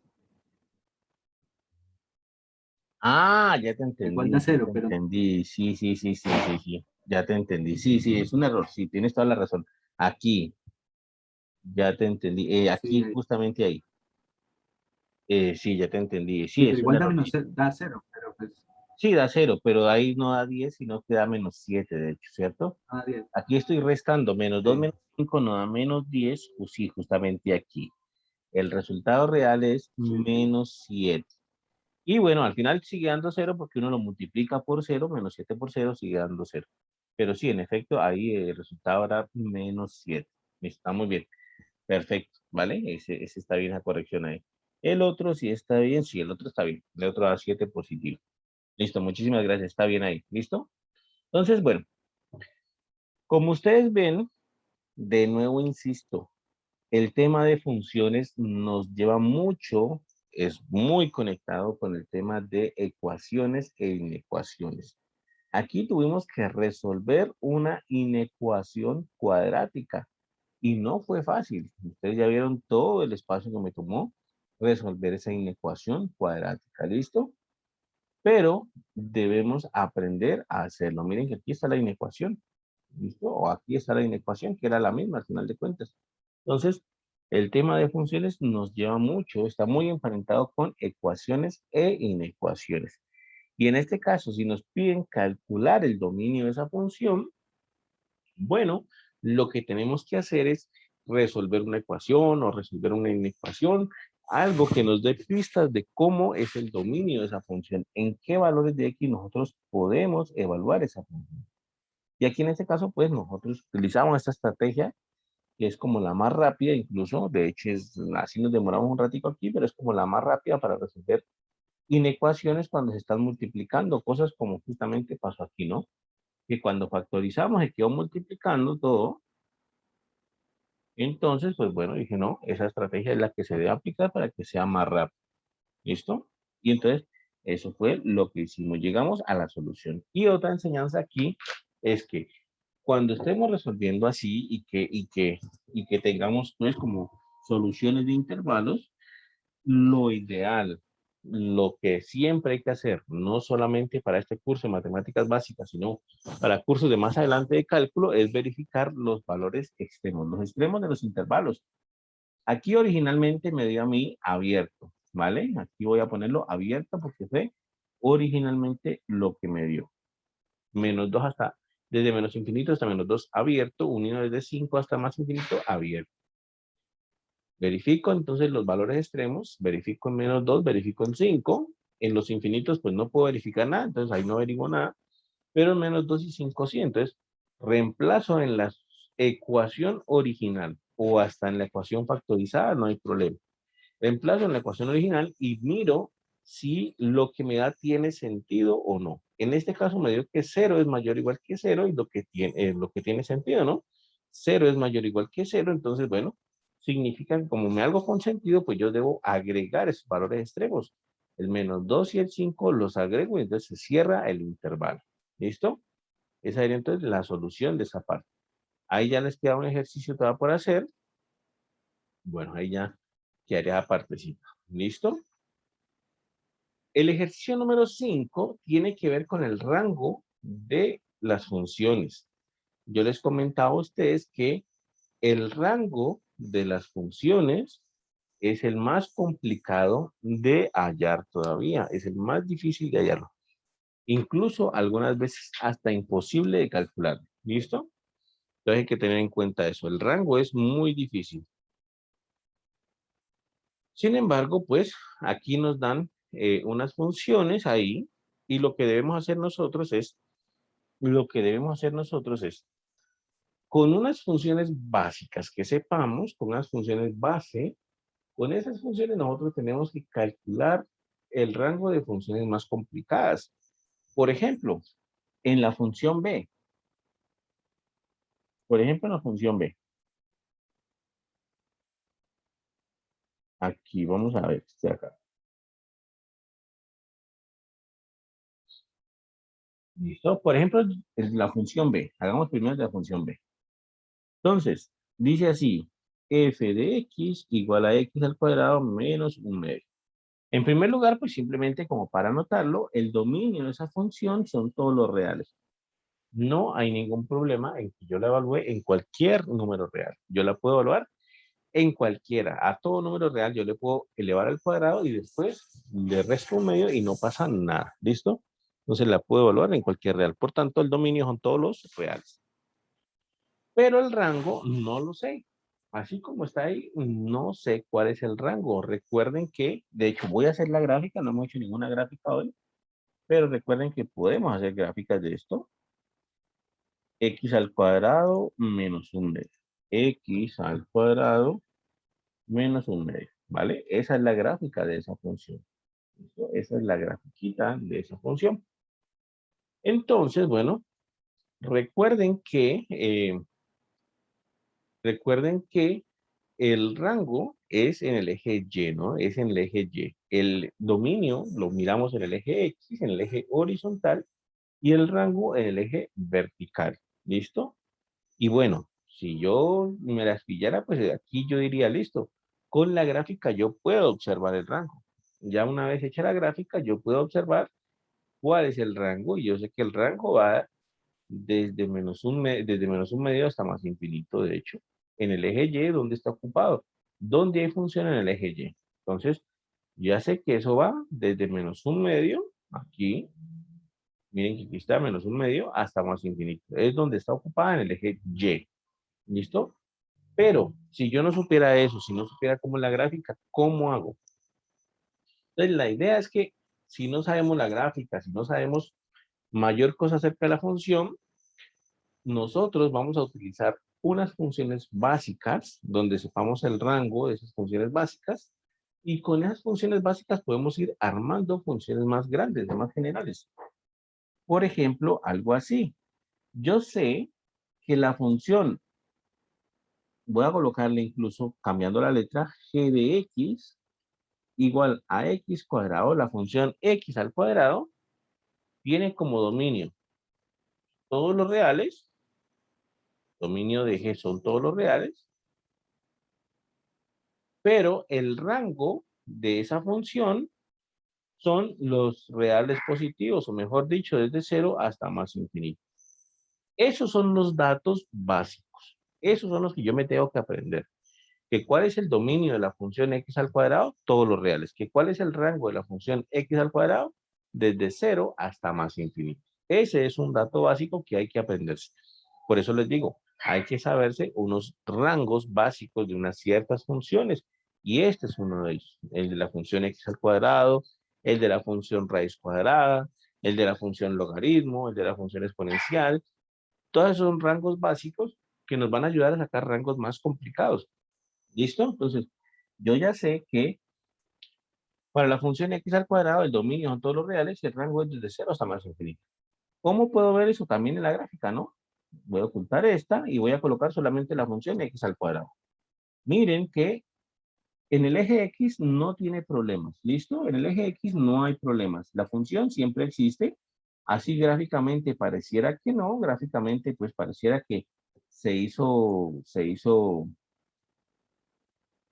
Ah, ya te Igual da entendí, ya te cero, pero entendí. Sí, sí, sí, sí, sí, sí. Ya te entendí. Sí, sí, es un error. Sí, tienes toda la razón. Aquí, ya te entendí. sí, Aquí, justamente ahí. Sí, ya te entendí. sí, Sí, pero es un igual da error. menos da cero, pero pues Sí, da cero, pero ahí no da 10, sino que da -7, de hecho, ¿cierto? da 10. Aquí estoy restando -2 Sí, -5 no da -10, pues sí, justamente aquí. El resultado real es sí, sí. -7. Y bueno, al final sigue dando cero porque uno lo multiplica por cero, -7 por cero sigue dando cero. Pero sí, en efecto, ahí el resultado era -7. Está muy bien. Perfecto, ¿vale? Ese está bien la corrección ahí. El otro sí está bien, sí, el otro está bien. El otro da 7 positivo. Listo, muchísimas gracias. Está bien ahí. ¿Listo? Entonces, bueno, como ustedes ven, de nuevo insisto, el tema de funciones nos lleva mucho, es muy conectado con el tema de ecuaciones e inecuaciones. Aquí tuvimos que resolver una inecuación cuadrática y no fue fácil. Ustedes ya vieron todo el espacio que me tomó resolver esa inecuación cuadrática. ¿Listo? Pero debemos aprender a hacerlo. Miren que aquí está la inecuación. ¿Listo? O aquí está la inecuación, que era la misma al final de cuentas. Entonces, el tema de funciones nos lleva mucho, está muy emparentado con ecuaciones e inecuaciones. Y en este caso, si nos piden calcular el dominio de esa función, bueno, lo que tenemos que hacer es resolver una ecuación o resolver una inecuación, algo que nos dé pistas de cómo es el dominio de esa función, en qué valores de x nosotros podemos evaluar esa función. Y aquí en este caso, pues nosotros utilizamos esta estrategia que es como la más rápida incluso, de hecho así nos demoramos un ratico aquí, pero es como la más rápida para resolver inecuaciones cuando se están multiplicando, cosas como justamente pasó aquí, ¿no? Que cuando factorizamos se quedó multiplicando todo, entonces, pues bueno, dije, no, esa estrategia es la que se debe aplicar para que sea más rápido, ¿listo? Y entonces, eso fue lo que hicimos, llegamos a la solución. Y otra enseñanza aquí es que cuando estemos resolviendo así y que tengamos pues como soluciones de intervalos, lo ideal, lo que siempre hay que hacer, no solamente para este curso de matemáticas básicas, sino para cursos de más adelante de cálculo, es verificar los valores extremos, los extremos de los intervalos. Aquí originalmente me dio a mí abierto, ¿vale? Aquí voy a ponerlo abierto porque fue originalmente lo que me dio. -2 hasta, desde menos infinito hasta -2 abierto, unido desde 5 hasta más infinito abierto. Verifico entonces los valores extremos, verifico en -2, verifico en 5. En los infinitos pues no puedo verificar nada, entonces ahí no averiguo nada, pero en -2 y 5 sí. Entonces reemplazo en la ecuación original o hasta en la ecuación factorizada, no hay problema. Reemplazo en la ecuación original y miro si lo que me da tiene sentido o no. En este caso me dio que 0 es mayor o igual que 0 y lo que tiene sentido, ¿no? 0 es mayor o igual que 0, entonces, bueno, significa que como me algo con sentido, pues yo debo agregar esos valores extremos. El -2 y el 5 los agrego y entonces se cierra el intervalo. ¿Listo? Esa sería entonces la solución de esa parte. Ahí ya les queda un ejercicio todavía por hacer. Bueno, ahí ya quedaría partecita. ¿Listo? El ejercicio número 5 tiene que ver con el rango de las funciones. Yo les comentaba a ustedes que el rango de las funciones es el más complicado de hallar todavía, es el más difícil de hallarlo. Incluso algunas veces hasta imposible de calcular. ¿Listo? Entonces hay que tener en cuenta eso. El rango es muy difícil. Sin embargo, pues aquí nos dan unas funciones ahí y lo que debemos hacer nosotros es, con unas funciones básicas que sepamos, con unas funciones base, con esas funciones nosotros tenemos que calcular el rango de funciones más complicadas. Por ejemplo, en la función b, por ejemplo, en la función b, aquí vamos a ver, este acá. ¿Listo? Por ejemplo, es la función b, hagamos primero de la función b. Entonces, dice así, f de x igual a x al cuadrado menos un medio. En primer lugar, pues simplemente como para anotarlo, el dominio de esa función son todos los reales. No hay ningún problema en que yo la evalúe en cualquier número real. Yo la puedo evaluar en cualquiera. A todo número real yo le puedo elevar al cuadrado y después le resto un medio y no pasa nada. ¿Listo? Entonces la puedo evaluar en cualquier real. Por tanto, el dominio son todos los reales. Pero el rango no lo sé. Así como está ahí, no sé cuál es el rango. Recuerden que, de hecho, voy a hacer la gráfica. No hemos hecho ninguna gráfica hoy. Pero recuerden que podemos hacer gráficas de esto. X al cuadrado menos un medio. X al cuadrado menos un medio, ¿vale? Esa es la gráfica de esa función. ¿Listo? Esa es la grafiquita de esa función. Entonces, bueno, recuerden que el rango es en el eje Y, ¿no? Es en el eje Y. El dominio lo miramos en el eje X, en el eje horizontal, y el rango en el eje vertical. ¿Listo? Y bueno, si yo me las pillara, pues aquí yo diría, listo, con la gráfica yo puedo observar el rango. Ya una vez hecha la gráfica, yo puedo observar cuál es el rango, y yo sé que el rango va desde menos un medio hasta más infinito, de hecho, en el eje Y, ¿dónde está ocupado? ¿Dónde hay función en el eje Y? Entonces, ya sé que eso va desde menos un medio, aquí, miren que aquí está menos un medio, hasta más infinito. Es donde está ocupada en el eje Y. ¿Listo? Pero si yo no supiera eso, si no supiera cómo es la gráfica, ¿cómo hago? Entonces, la idea es que si no sabemos la gráfica, si no sabemos mayor cosa acerca de la función, nosotros vamos a utilizar unas funciones básicas donde sepamos el rango de esas funciones básicas y con esas funciones básicas podemos ir armando funciones más grandes, más generales. Por ejemplo, algo así. Yo sé que la función, voy a colocarle incluso cambiando la letra g de x igual a x cuadrado, la función x al cuadrado tiene como dominio todos los reales, dominio de g son todos los reales, pero el rango de esa función son los reales positivos, o mejor dicho, desde 0 hasta más infinito. Esos son los datos básicos. Esos son los que yo me tengo que aprender. Que cuál es el dominio de la función x al cuadrado, todos los reales. Que cuál es el rango de la función x al cuadrado, desde 0 hasta más infinito. Ese es un dato básico que hay que aprenderse. Por eso les digo, hay que saberse unos rangos básicos de unas ciertas funciones. Y este es uno de ellos. El de la función x al cuadrado, el de la función raíz cuadrada, el de la función logaritmo, el de la función exponencial. Todos esos son rangos básicos que nos van a ayudar a sacar rangos más complicados. ¿Listo? Entonces, yo ya sé que para la función x al cuadrado, el dominio son todos los reales y el rango es desde 0 hasta más infinito. ¿Cómo puedo ver eso también en la gráfica, no? Voy a ocultar esta y voy a colocar solamente la función x al cuadrado. Miren que en el eje x no tiene problemas, ¿listo? En el eje x no hay problemas. La función siempre existe. Así gráficamente pareciera que no, gráficamente pues pareciera que se hizo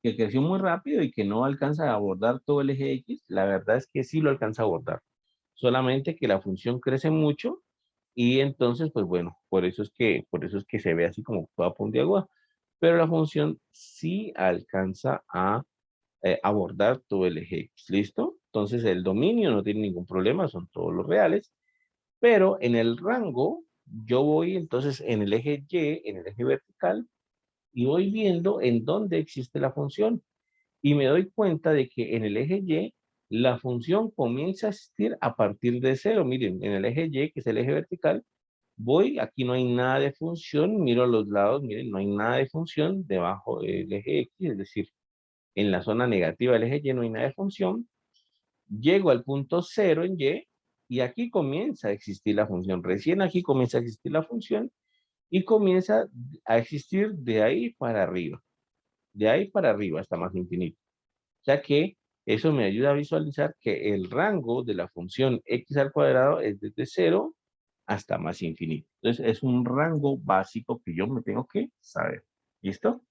que creció muy rápido y que no alcanza a abordar todo el eje X, la verdad es que sí lo alcanza a abordar. Solamente que la función crece mucho y entonces, pues bueno, por eso es que se ve así como toda puntiaguda. Pero la función sí alcanza a abordar todo el eje X, ¿listo? Entonces el dominio no tiene ningún problema, son todos los reales, pero en el rango yo voy entonces en el eje Y, en el eje vertical, y voy viendo en dónde existe la función. Y me doy cuenta de que en el eje Y la función comienza a existir a partir de 0. Miren, en el eje Y, que es el eje vertical, voy, aquí no hay nada de función, miro a los lados, miren, no hay nada de función debajo del eje X, es decir, en la zona negativa del eje Y no hay nada de función. Llego al punto 0 en y aquí comienza a existir la función. Recién aquí comienza a existir la función y comienza a existir de ahí para arriba. De ahí para arriba hasta más infinito. Ya que eso me ayuda a visualizar que el rango de la función x al cuadrado es desde 0 hasta más infinito. Entonces, es un rango básico que yo me tengo que saber. ¿Listo?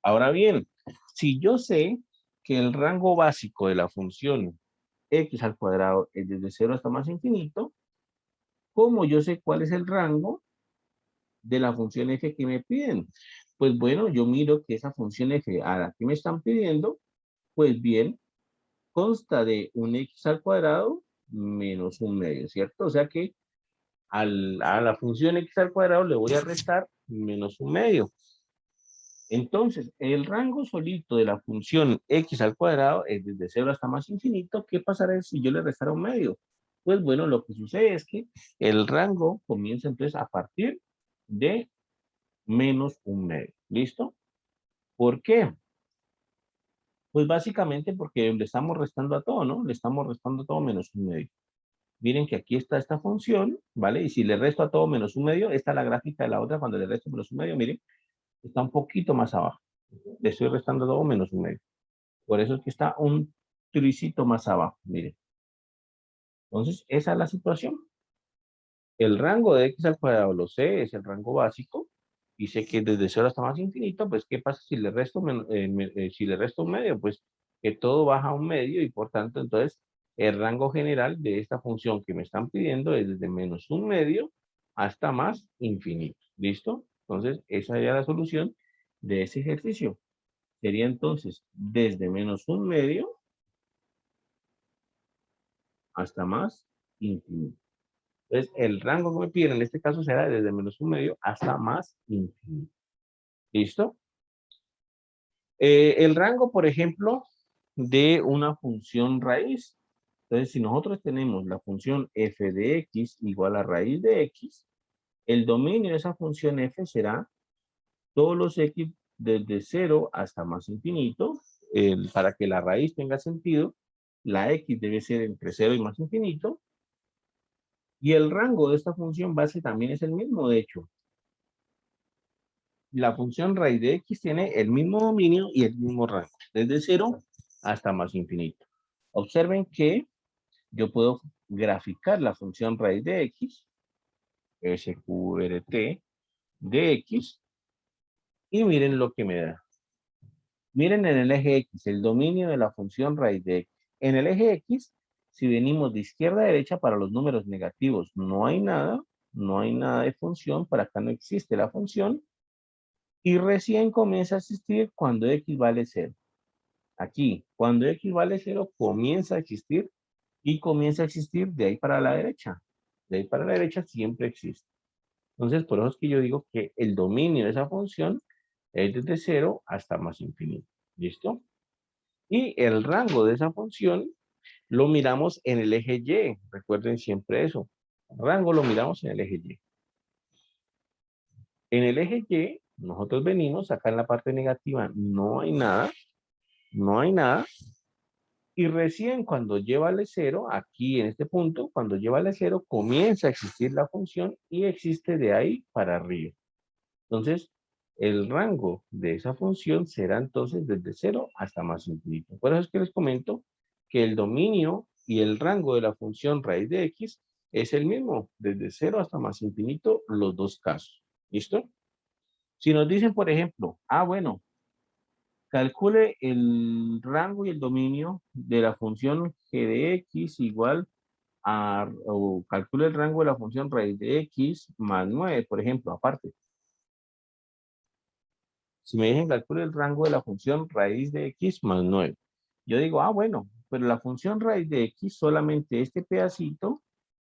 Ahora bien, si yo sé que el rango básico de la función x al cuadrado es desde 0 hasta más infinito, ¿cómo yo sé cuál es el rango de la función f que me piden? Pues bueno, yo miro que esa función f a la que me están pidiendo, pues bien, consta de un x al cuadrado menos un medio, ¿cierto? O sea que a la función x al cuadrado le voy a restar menos un medio. Entonces, el rango solito de la función x al cuadrado es desde 0 hasta más infinito. ¿Qué pasará si yo le restara un medio? Pues bueno, lo que sucede es que el rango comienza entonces a partir de menos un medio. ¿Listo? ¿Por qué? Pues básicamente porque le estamos restando a todo, ¿no? Le estamos restando a todo menos un medio. Miren que aquí está esta función, ¿vale? Y si le resto a todo menos un medio, esta es la gráfica de la otra cuando le resto menos un medio, miren, está un poquito más abajo. Le estoy restando todo menos un medio. Por eso es que está un tricito más abajo, miren. Entonces, esa es la situación. El rango de x al cuadrado lo sé, es el rango básico, y sé que desde 0 hasta más infinito, pues, ¿qué pasa si le resto, si le resto un medio? Pues, que todo baja a un medio, y por tanto, entonces, el rango general de esta función que me están pidiendo es desde menos un medio hasta más infinito. ¿Listo? Entonces, esa sería la solución de ese ejercicio. Sería entonces desde menos un medio hasta más infinito. Entonces, el rango que me piden en este caso será desde menos un medio hasta más infinito. ¿Listo? El rango, por ejemplo, de una función raíz. Entonces, si nosotros tenemos la función f de x igual a raíz de x, el dominio de esa función f será todos los x desde 0 hasta más infinito. Para que la raíz tenga sentido, la x debe ser entre 0 y más infinito. Y el rango de esta función base también es el mismo, de hecho. La función raíz de x tiene el mismo dominio y el mismo rango, desde 0 hasta más infinito. Observen que yo puedo graficar la función raíz de x, sqrt de x, y miren lo que me da. Miren en el eje x, el dominio de la función raíz de x. En el eje x, si venimos de izquierda a derecha para los números negativos, no hay nada de función, para acá no existe la función, y recién comienza a existir cuando x vale 0. Aquí, cuando x vale 0, comienza a existir y comienza a existir de ahí para la derecha. De ahí para la derecha siempre existe. Entonces, por eso es que yo digo que el dominio de esa función es desde 0 hasta más infinito. ¿Listo? Y el rango de esa función lo miramos en el eje Y. Recuerden siempre eso. El rango lo miramos en el eje Y. En el eje Y, nosotros venimos, acá en la parte negativa no hay nada, no hay nada. Y recién cuando lleva al 0, aquí en este punto, cuando lleva al 0, comienza a existir la función y existe de ahí para arriba. Entonces, el rango de esa función será entonces desde 0 hasta más infinito. Por eso es que les comento que el dominio y el rango de la función raíz de x es el mismo, desde 0 hasta más infinito, los dos casos. ¿Listo? Si nos dicen, por ejemplo, bueno, calcule el rango y el dominio de la función g de x igual o calcule el rango de la función raíz de x más 9, por ejemplo, aparte. Si me dicen calcule el rango de la función raíz de x más 9. Yo digo, bueno, pero la función raíz de x, solamente este pedacito,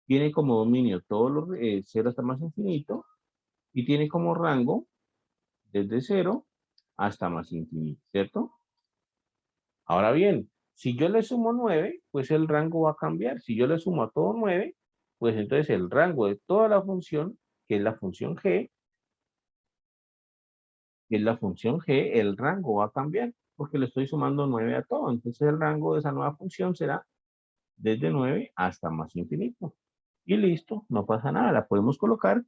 tiene como dominio todos los 0 hasta más infinito, y tiene como rango desde 0 hasta más infinito, ¿cierto? Ahora bien, si yo le sumo 9, pues el rango va a cambiar. Si yo le sumo a todo 9, pues entonces el rango de toda la función, que es la función g, el rango va a cambiar, porque le estoy sumando 9 a todo. Entonces el rango de esa nueva función será desde 9 hasta más infinito. Y listo, no pasa nada. La podemos colocar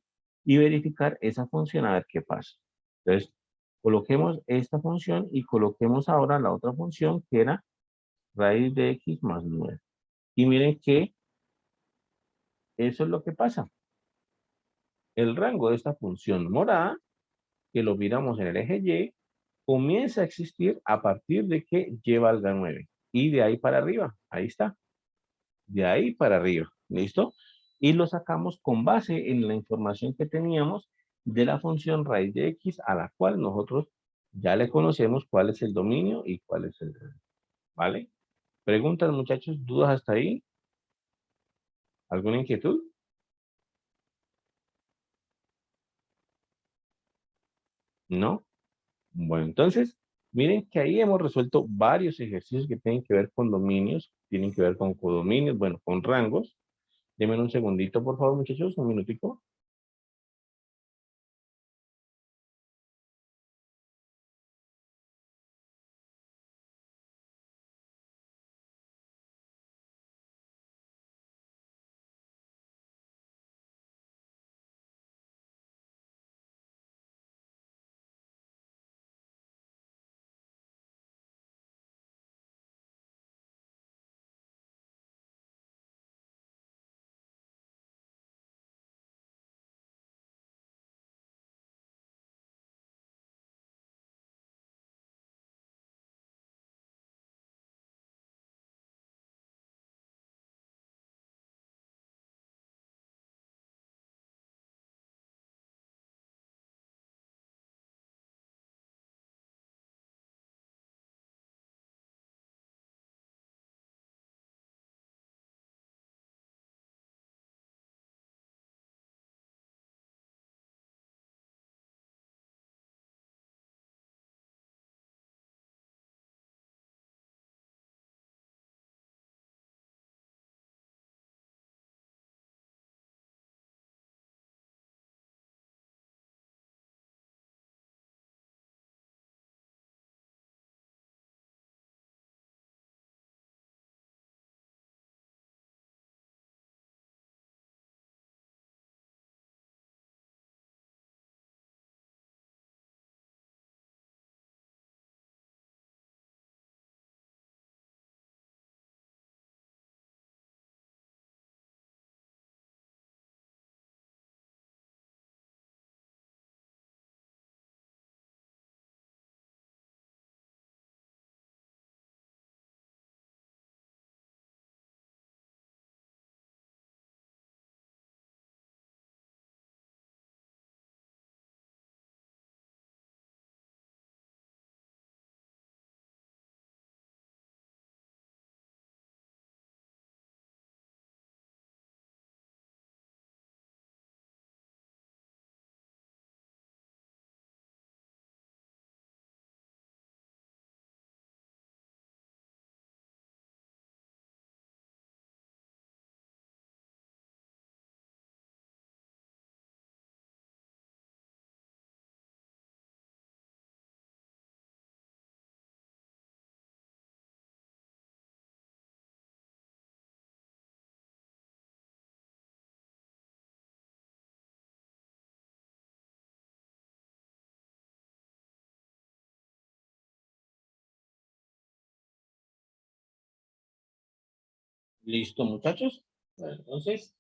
y verificar esa función a ver qué pasa. Entonces, coloquemos esta función y coloquemos ahora la otra función que era raíz de x más 9. Y miren que eso es lo que pasa. El rango de esta función morada, que lo miramos en el eje Y, comienza a existir a partir de que y valga 9. Y de ahí para arriba, ahí está. De ahí para arriba, ¿listo? Y lo sacamos con base en la información que teníamos de la función raíz de x, a la cual nosotros ya le conocemos cuál es el dominio y cuál es el rango, ¿vale? Preguntas, muchachos, dudas hasta ahí. ¿Alguna inquietud? ¿No? Bueno, entonces, miren que ahí hemos resuelto varios ejercicios que tienen que ver con dominios, tienen que ver con codominios, bueno, con rangos. Denme un segundito, por favor, muchachos, un minutico. Listo, muchachos. Bueno, entonces,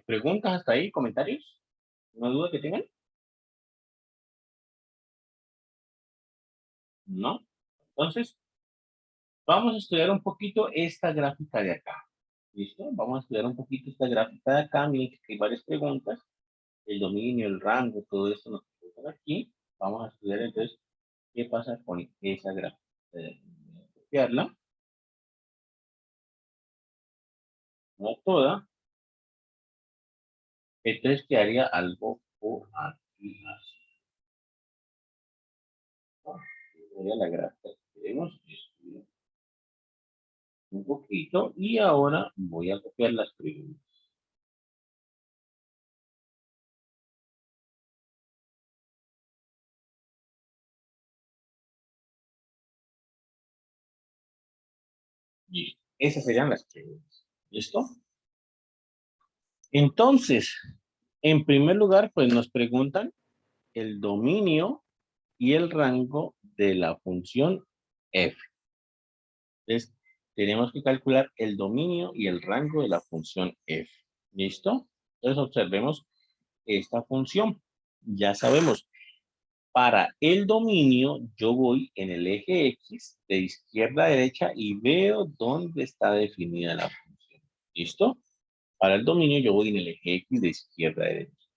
preguntas hasta ahí, comentarios. ¿Una duda que tengan? ¿No? Entonces, vamos a estudiar un poquito esta gráfica de acá. ¿Listo? Vamos a estudiar un poquito esta gráfica de acá. Miren que hay varias preguntas. El dominio, el rango, todo esto nos preguntan aquí. Vamos a estudiar entonces qué pasa con esa gráfica. Voy a copiarla, no toda. Entonces quedaría algo por aquí. Así, ¿no? Sería la gráfica que queremos estudiar un poquito. Y ahora voy a copiar las preguntas. Listo. Esas serían las preguntas. ¿Listo? Entonces, en primer lugar, pues nos preguntan el dominio y el rango de la función f. Entonces, tenemos que calcular el dominio y el rango de la función f. ¿Listo? Entonces, observemos esta función. Ya sabemos, Para el dominio, yo voy en el eje X de izquierda a derecha y veo dónde está definida la función. ¿Listo? Para el dominio, yo voy en el eje X de izquierda a derecha.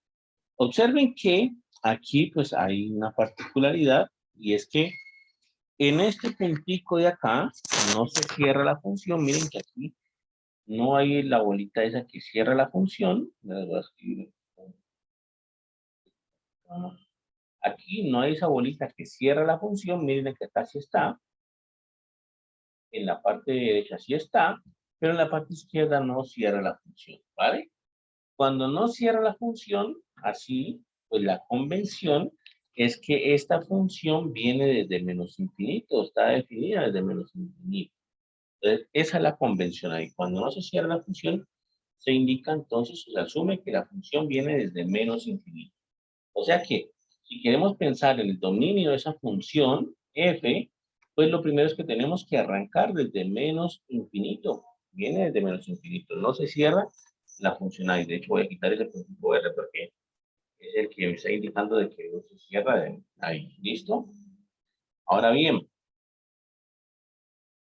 Observen que aquí pues hay una particularidad y es que en este puntico de acá no se cierra la función. Miren que aquí no hay la bolita esa que cierra la función. Me voy a escribir. Aquí no hay esa bolita que cierra la función. Miren que acá sí está. En la parte derecha sí está, pero en la parte izquierda no cierra la función, ¿vale? Cuando no cierra la función, así, pues la convención es que esta función viene desde menos infinito, está definida desde menos infinito. Entonces, esa es la convención ahí. Cuando no se cierra la función, se indica entonces, se asume que la función viene desde menos infinito. O sea que, si queremos pensar en el dominio de esa función, f, pues lo primero es que tenemos que arrancar desde menos infinito. Viene desde menos infinito. No se cierra la función ahí. De hecho, voy a quitar ese punto R porque es el que me está indicando de que no se cierra de ahí. ¿Listo? Ahora bien,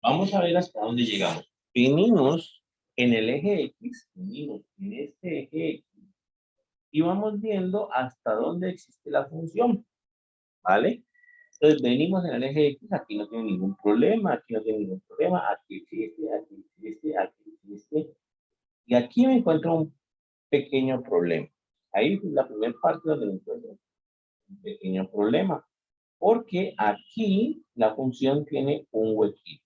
vamos a ver hasta dónde llegamos. Venimos en el eje X, venimos en este eje X y vamos viendo hasta dónde existe la función, ¿vale? Entonces venimos en el eje X, aquí no tiene ningún problema, aquí no tiene ningún problema, aquí existe, aquí existe, aquí existe. Y aquí me encuentro un pequeño problema. Ahí es la primera parte donde me encuentro un pequeño problema. Porque aquí la función tiene un huequito.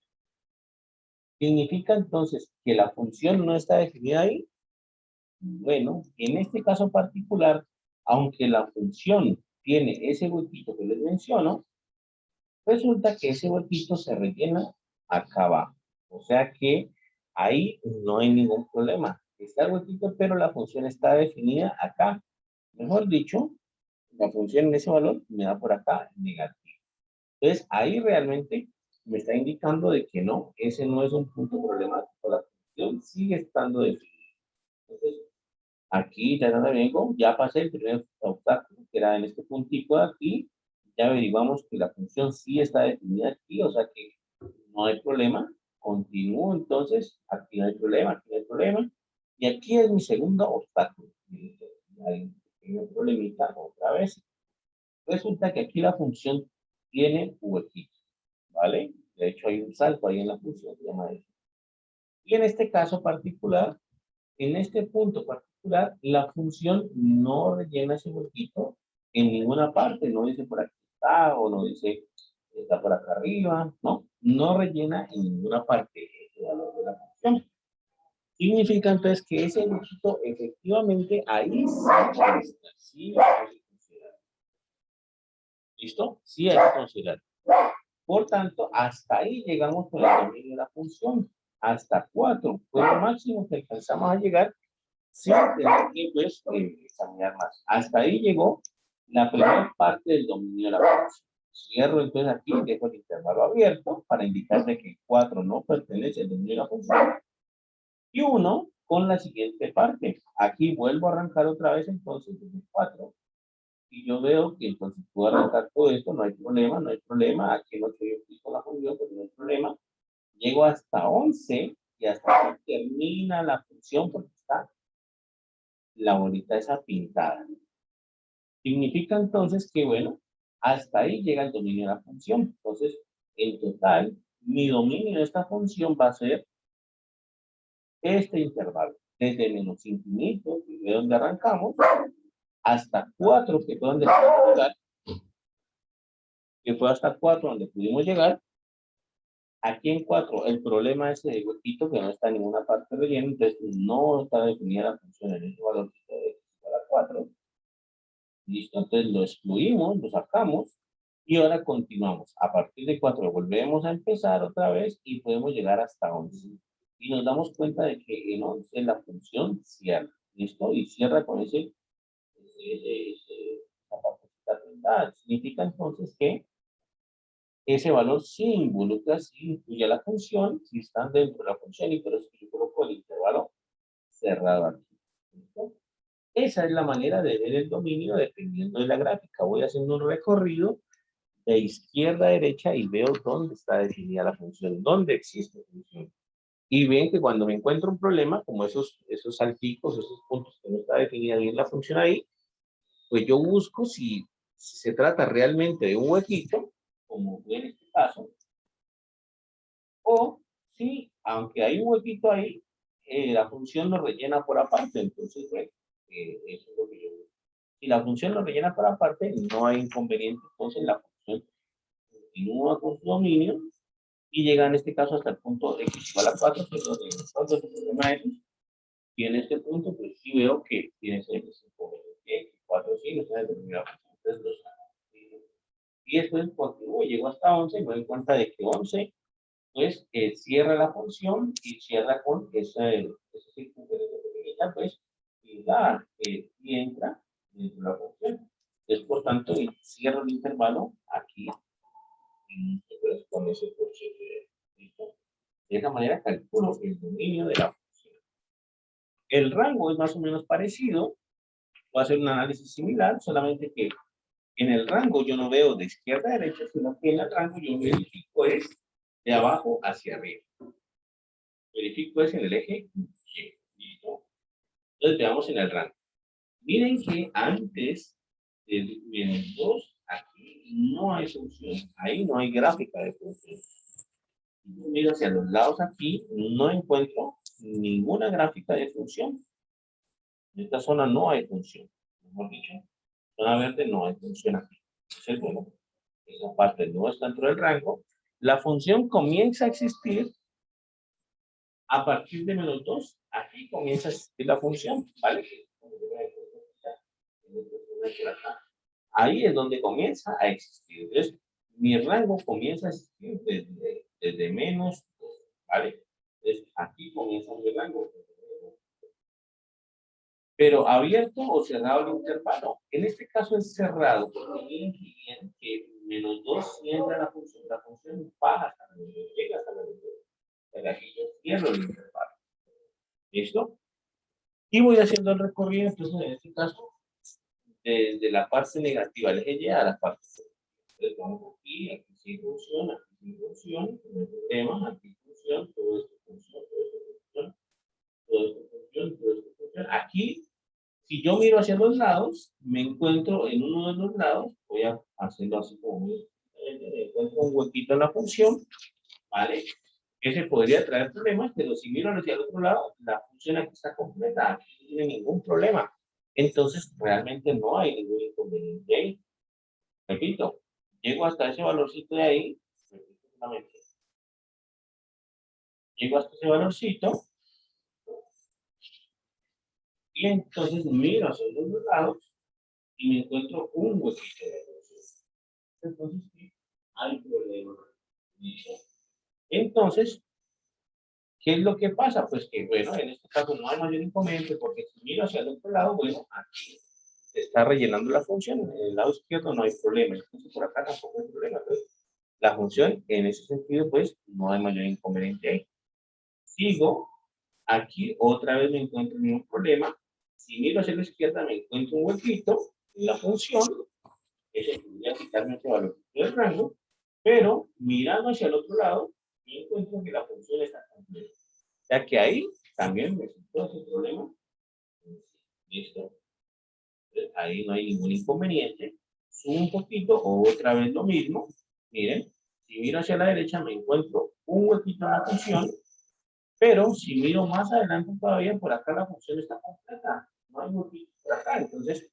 ¿Significa entonces que la función no está definida ahí? Bueno, en este caso particular, aunque la función tiene ese huequito que les menciono, resulta que ese huequito se rellena acá abajo. O sea que ahí no hay ningún problema. Está el huequito, pero la función está definida acá. Mejor dicho, la función en ese valor me da por acá negativo. Entonces, ahí realmente me está indicando de que no, ese no es un punto problemático. La función sigue estando definida. Entonces, aquí ya vengo, ya pasé el primer obstáculo, que era en este puntito de aquí. Ya averiguamos que la función sí está definida aquí, o sea que no hay problema. Continúo entonces, aquí no hay problema, aquí no hay problema. Y aquí es mi segundo obstáculo. Hay un pequeño problemita otra vez. Resulta que aquí la función tiene huequitos, ¿vale? De hecho, hay un salto ahí en la función, se llama eso. Y en este caso particular, en este punto particular, la función no rellena ese huequito en ninguna parte. No dice por aquí está o no dice está por acá arriba. No, no rellena en ninguna parte ese valor de la función. Significa entonces que ese huequito efectivamente ahí sí está, sí hay que considerar. ¿Listo? Sí hay que considerar. Por tanto, hasta ahí llegamos con el dominio de la función. Hasta 4 fue lo máximo que alcanzamos a llegar sin tener que pues, examinar más. Hasta ahí llegó la primera parte del dominio de la función. Cierro entonces aquí, dejo el intervalo abierto para indicarle que 4 no pertenece al dominio de la función. Y 1 con la siguiente parte. Aquí vuelvo a arrancar otra vez entonces desde 4. Y yo veo que entonces puedo arrancar todo esto, no hay problema, no hay problema. Aquí no estoy con la función, pero no hay problema. Llego hasta 11 y hasta aquí termina la función porque está la bolita esa pintada. Significa entonces que, bueno, hasta ahí llega el dominio de la función. Entonces, en total, mi dominio de esta función va a ser este intervalo. Desde menos infinito, que es donde arrancamos, hasta 4, que fue donde pudimos llegar, que fue hasta 4 donde pudimos llegar. Aquí en 4, el problema es el huequito que no está en ninguna parte rellena, entonces no está definida la función en ese valor de x igual a 4. Listo, entonces lo excluimos, lo sacamos y ahora continuamos. A partir de 4 volvemos a empezar otra vez y podemos llegar hasta 11. Y nos damos cuenta de que en 11 la función cierra. ¿Listo? Y cierra con esa partecita pintada. Significa entonces que ese valor sí involucra, sí incluye la función, si están dentro de la función, y por eso yo coloco el intervalo cerrado aquí. ¿Listo? Esa es la manera de ver el dominio dependiendo de la gráfica. Voy haciendo un recorrido de izquierda a derecha y veo dónde está definida la función, dónde existe la función. Y ven que cuando me encuentro un problema, como esos salticos, esos puntos que no está definida bien la función ahí, pues yo busco si se trata realmente de un huequito, como fue en este caso, o si, aunque hay un huequito ahí, la función lo rellena por aparte. Entonces, bueno, eso es lo que yo busco. Si la función lo rellena por aparte, no hay inconveniente. Entonces, la función continúa con su dominio y llega en este caso hasta el punto x igual a 4, que es donde nosotros el problema es. Y en este punto, pues sí veo que tiene ese inconveniente. X, 4, sí, no está determinado. Entonces, y después continúo, llego hasta 11 y me doy cuenta de que 11 pues cierra la función y cierra con ese circunferencia pequeñita, pues, y entra dentro de la función. Es por tanto, cierro el intervalo aquí, pues, con ese procedimiento. ¿Listo? De esa manera calculo el dominio de la función. El rango es más o menos parecido, voy a hacer un análisis similar, solamente que en el rango yo no veo de izquierda a derecha, sino que en el rango yo verifico es de abajo hacia arriba. Verifico es en el eje Y. ¿Listo? Entonces veamos en el rango. Miren que antes del menos 2, aquí no hay función. Ahí no hay gráfica de función. Si yo miro hacia los lados aquí, no encuentro ninguna gráfica de función. En esta zona no hay función. Mejor dicho, zona verde no hay función aquí. Entonces, bueno, esa parte no está dentro del rango. La función comienza a existir a partir de menos 2. Aquí comienza a existir la función, ¿vale? Ahí es donde comienza a existir. Entonces, mi rango comienza a existir desde menos 2, ¿vale? Entonces, aquí comienza mi rango. Pero abierto o cerrado el intervalo. En este caso es cerrado, porque miren que menos 2 entra la función baja hasta menos 2, llega hasta menos 2. Aquí yo cierro el intervalo. ¿Listo? Y voy haciendo el recorrido, entonces en este caso, desde la parte negativa del eje Y a la parte positiva. Entonces vamos aquí sí funciona, aquí sí funciona, no hay problema, aquí funciona, todo esto funciona, todo esto funciona, todo esto funciona, todo esto funciona. Aquí, si yo miro hacia los lados, me encuentro en uno de los lados, voy a hacerlo así como muy, me encuentro un huequito en la función, ¿vale? Ese podría traer problemas, pero si miro hacia el otro lado, la función aquí está completa, aquí no tiene ningún problema. Entonces, realmente no hay ningún inconveniente ahí. Repito, llego hasta ese valorcito de ahí, repito nuevamente, llego hasta ese valorcito, y entonces miro hacia los dos lados y me encuentro un huequito de función. Entonces, sí, hay problema. ¿Listo? Entonces, ¿qué es lo que pasa? Pues que, bueno, en este caso no hay mayor inconveniente porque si miro hacia el otro lado, bueno, aquí se está rellenando la función. En el lado izquierdo no hay problema. Entonces, por acá tampoco hay problema. Entonces, la función, en ese sentido, pues, no hay mayor inconveniente ahí. Sigo, aquí otra vez me encuentro el mismo problema. Si miro hacia la izquierda, me encuentro un huequito en la función. Ese podría quitarme ese valor del rango. Pero mirando hacia el otro lado, me encuentro que la función está completa. Ya que ahí también me resultó ese problema. Listo. Entonces, ahí no hay ningún inconveniente. Subo un poquito, otra vez lo mismo. Miren, si miro hacia la derecha me encuentro un huequito en la función, pero si miro más adelante todavía, por acá la función está completa. No hay huequito por acá, entonces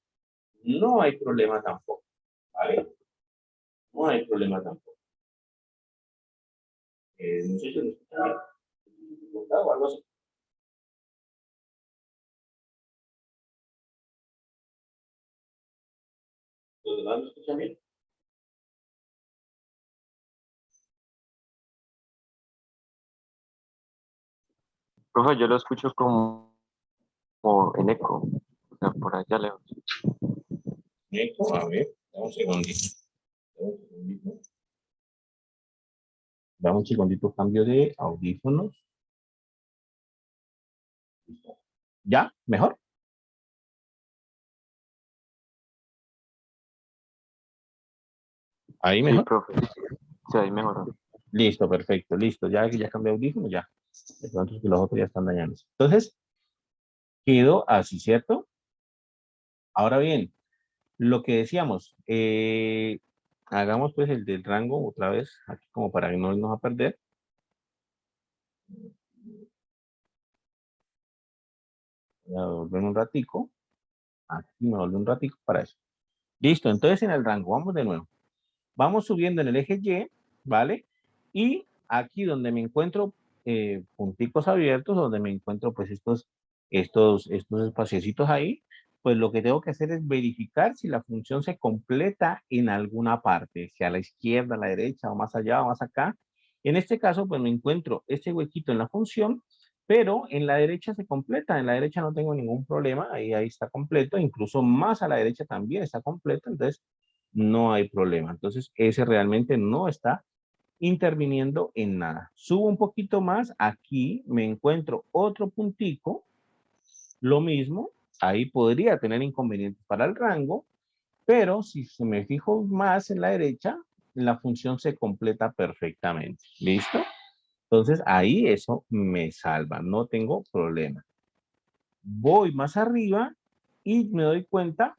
no hay problema tampoco. ¿Vale? No hay problema tampoco. No sé si lo escuchan bien. O algo así. ¿Los demás lo escuchan bien? Profe, yo lo escucho como en eco, o sea, por allá lejos. Eco, a ver, dame un segundito. Dame un segundito. Dame un segundito, cambio de audífonos. ¿Ya? ¿Mejor? ¿Ahí Sí, mejor? profe. Sí, ahí mejoró. Listo, perfecto, listo. Ya que ya cambié audífono, ya. De pronto es que los otros ya están dañados. Entonces, quedó así, ¿cierto? Ahora bien, lo que decíamos, hagamos pues el del rango otra vez, aquí como para que no nos va a perder. Voy a volver un ratico. Aquí me volví un ratico para eso. Listo, entonces en el rango, vamos de nuevo. Vamos subiendo en el eje Y, ¿vale? Y aquí donde me encuentro punticos abiertos, donde me encuentro pues estos espaciositos ahí, pues lo que tengo que hacer es verificar si la función se completa en alguna parte, si a la izquierda, a la derecha, o más allá, o más acá. En este caso, pues me encuentro este huequito en la función, pero en la derecha se completa, en la derecha no tengo ningún problema, ahí está completo, incluso más a la derecha también está completo, entonces no hay problema. Entonces, ese realmente no está interviniendo en nada. Subo un poquito más, aquí me encuentro otro puntico, lo mismo, ahí podría tener inconvenientes para el rango, pero si se me fijo más en la derecha, la función se completa perfectamente. ¿Listo? Entonces, ahí eso me salva, no tengo problema. Voy más arriba y me doy cuenta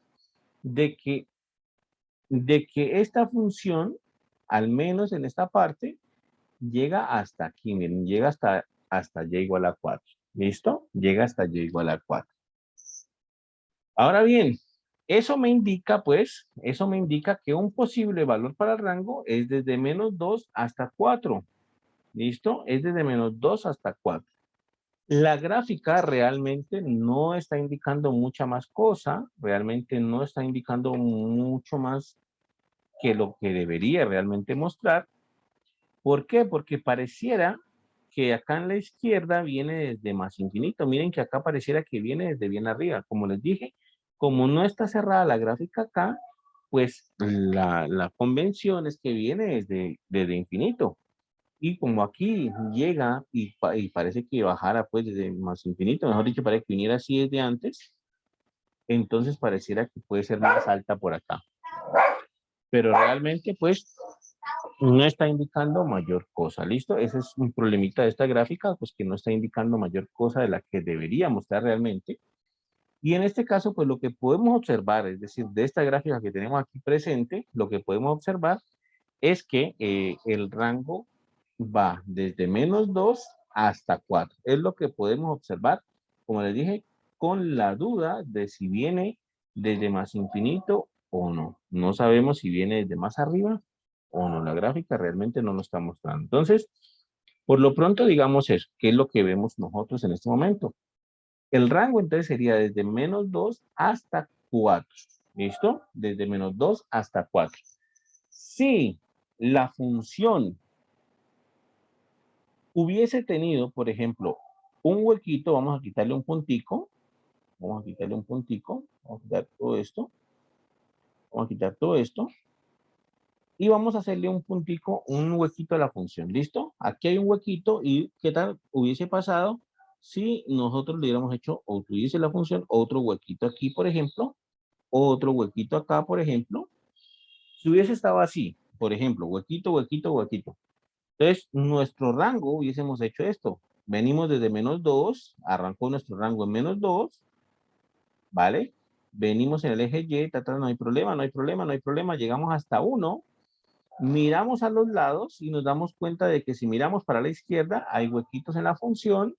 de que esta función, al menos en esta parte, llega hasta aquí, miren, llega hasta y igual a 4. ¿Listo? Llega hasta y igual a 4. Ahora bien, eso me indica, pues, eso me indica que un posible valor para el rango es desde menos 2 hasta 4. ¿Listo? Es desde menos 2 hasta 4. La gráfica realmente no está indicando mucha más cosa, realmente no está indicando mucho más que lo que debería realmente mostrar. ¿Por qué? Porque pareciera que acá en la izquierda viene desde más infinito. Miren que acá pareciera que viene desde bien arriba. Como les dije, como no está cerrada la gráfica acá, pues la convención es que viene desde infinito. Y como aquí llega y parece que bajara pues desde más infinito, mejor dicho, parece que viniera así desde antes, entonces pareciera que puede ser más alta por acá. Pero realmente pues no está indicando mayor cosa, ¿listo? Ese es un problemita de esta gráfica, pues que no está indicando mayor cosa de la que debería mostrar realmente. Y en este caso, pues lo que podemos observar, es decir, de esta gráfica que tenemos aquí presente, lo que podemos observar es que el rango va desde menos 2 hasta 4. Es lo que podemos observar, como les dije, con la duda de si viene desde más infinito o no. No sabemos si viene desde más arriba o no. La gráfica realmente no lo está mostrando. Entonces, por lo pronto, digamos eso, que es lo que vemos nosotros en este momento. El rango entonces sería desde menos 2 hasta 4. ¿Listo? Desde menos 2 hasta 4. Si la función hubiese tenido, por ejemplo, un huequito, vamos a quitarle un puntico, vamos a quitarle un puntico, vamos a quitar todo esto, vamos a quitar todo esto, y vamos a hacerle un puntico, un huequito a la función, ¿listo? Aquí hay un huequito y ¿qué tal hubiese pasado si nosotros le hubiéramos hecho o tuviese la función otro huequito aquí, por ejemplo, otro huequito acá, por ejemplo? Si hubiese estado así, por ejemplo, huequito, huequito, huequito. Entonces, nuestro rango hubiésemos hecho esto. Venimos desde menos 2, arrancó nuestro rango en menos 2, ¿vale? Venimos en el eje Y, no hay problema, no hay problema, no hay problema, llegamos hasta 1, miramos a los lados y nos damos cuenta de que si miramos para la izquierda hay huequitos en la función,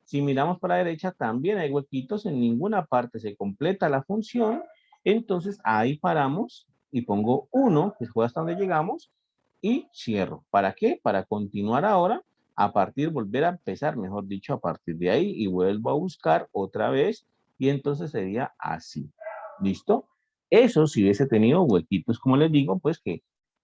si miramos para la derecha también hay huequitos, en ninguna parte se completa la función, entonces ahí paramos y pongo 1, que fue hasta donde llegamos, y cierro. ¿Para qué? Para continuar ahora, a partir, volver a empezar, mejor dicho, a partir de ahí, y vuelvo a buscar otra vez, y entonces sería así. ¿Listo? Eso si hubiese tenido huequitos, como les digo, pues que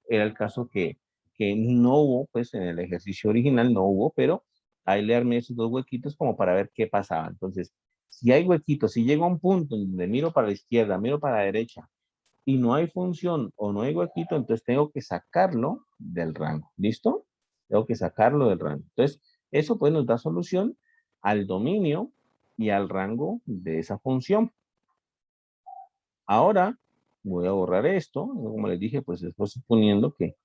era el caso que no hubo, pues en el ejercicio original no hubo, pero ahí le armé esos dos huequitos como para ver qué pasaba. Entonces, si hay huequitos, si llego a un punto donde miro para la izquierda, miro para la derecha, y no hay función o no hay huequito, entonces tengo que sacarlo del rango. ¿Listo? Tengo que sacarlo del rango. Entonces, eso pues nos da solución al dominio y al rango de esa función. Ahora, Voy a borrar esto. Como les dije, pues estoy suponiendo que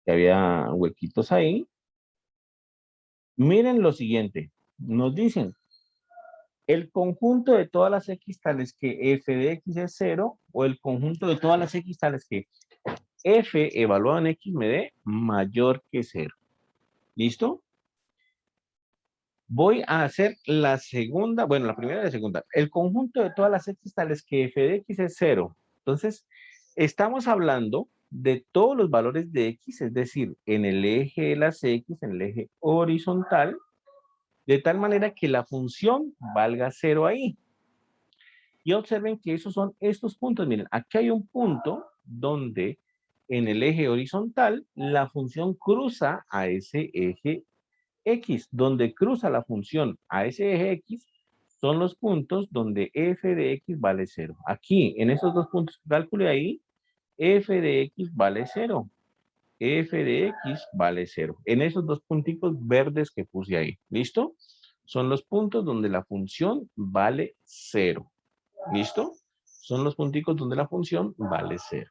había huequitos ahí. Miren lo siguiente. Nos dicen, el conjunto de todas las x tales que f de x es 0, o el conjunto de todas las x tales que f evaluado en x me dé mayor que 0. ¿Listo? Voy a hacer la segunda, bueno, la primera y la segunda. El conjunto de todas las x tales que f de x es 0. Entonces, estamos hablando de todos los valores de x, es decir, en el eje de las x, en el eje horizontal, de tal manera que la función valga 0 ahí. Y observen que esos son estos puntos. Miren, aquí hay un punto donde en el eje horizontal la función cruza a ese eje X. Donde cruza la función a ese eje X son los puntos donde f de x vale 0. Aquí, en esos dos puntos que calculé ahí, f de x vale 0. F de x vale 0. En esos dos puntitos verdes que puse ahí. ¿Listo? Son los puntos donde la función vale 0. ¿Listo? Son los punticos donde la función vale 0.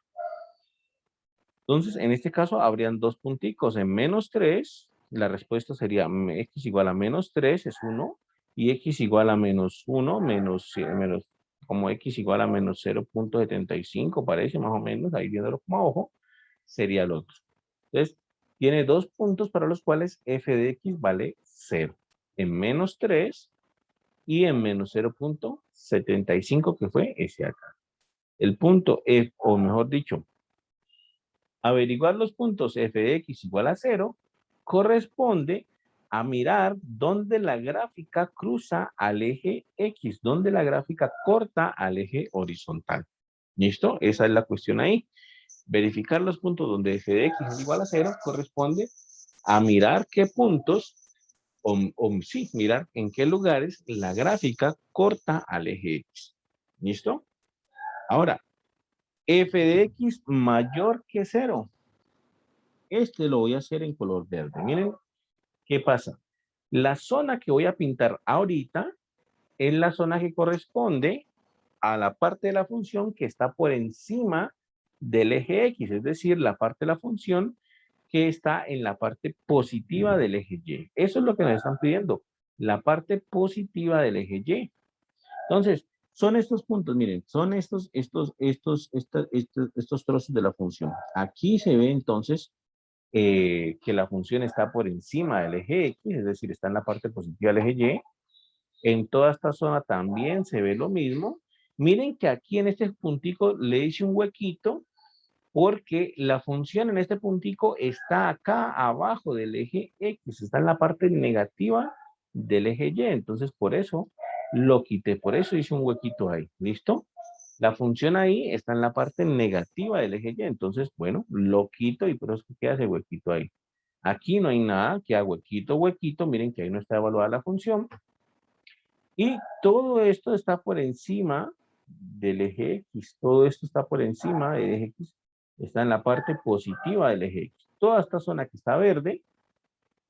Entonces, en este caso, habrían dos punticos. En menos 3, la respuesta sería x igual a menos 3, es 1, y x igual a menos 1, como x igual a menos 0.75, parece más o menos, ahí viéndolo como ojo, sería el otro. Entonces, tiene dos puntos para los cuales f de x vale 0. En menos 3 y en menos 0.75, que fue ese acá. El punto f, o mejor dicho, averiguar los puntos f de x igual a 0 corresponde a mirar dónde la gráfica cruza al eje x, dónde la gráfica corta al eje horizontal. ¿Listo? Esa es la cuestión ahí. Verificar los puntos donde f de x es igual a 0 corresponde a mirar qué puntos, sí, mirar en qué lugares la gráfica corta al eje x. ¿Listo? Ahora, f de x mayor que 0. Este lo voy a hacer en color verde. Miren, ¿qué pasa? La zona que voy a pintar ahorita es la zona que corresponde a la parte de la función que está por encima del eje X, es decir, la parte de la función que está en la parte positiva del eje Y. Eso es lo que nos están pidiendo, la parte positiva del eje Y. Entonces, son estos puntos, miren, son estos trozos de la función. Aquí se ve entonces que la función está por encima del eje X, es decir, está en la parte positiva del eje Y. En toda esta zona también se ve lo mismo. Miren que aquí en este puntico le hice un huequito porque la función en este puntico está acá abajo del eje X, está en la parte negativa del eje Y. Entonces, por eso lo quité, por eso hice un huequito ahí. ¿Listo? La función ahí está en la parte negativa del eje Y. Entonces, bueno, lo quito y por eso queda ese huequito ahí. Aquí no hay nada, queda huequito, huequito. Miren que ahí no está evaluada la función. Y todo esto está por encima del eje X. Todo esto está por encima del eje X. Está en la parte positiva del eje X. Toda esta zona que está verde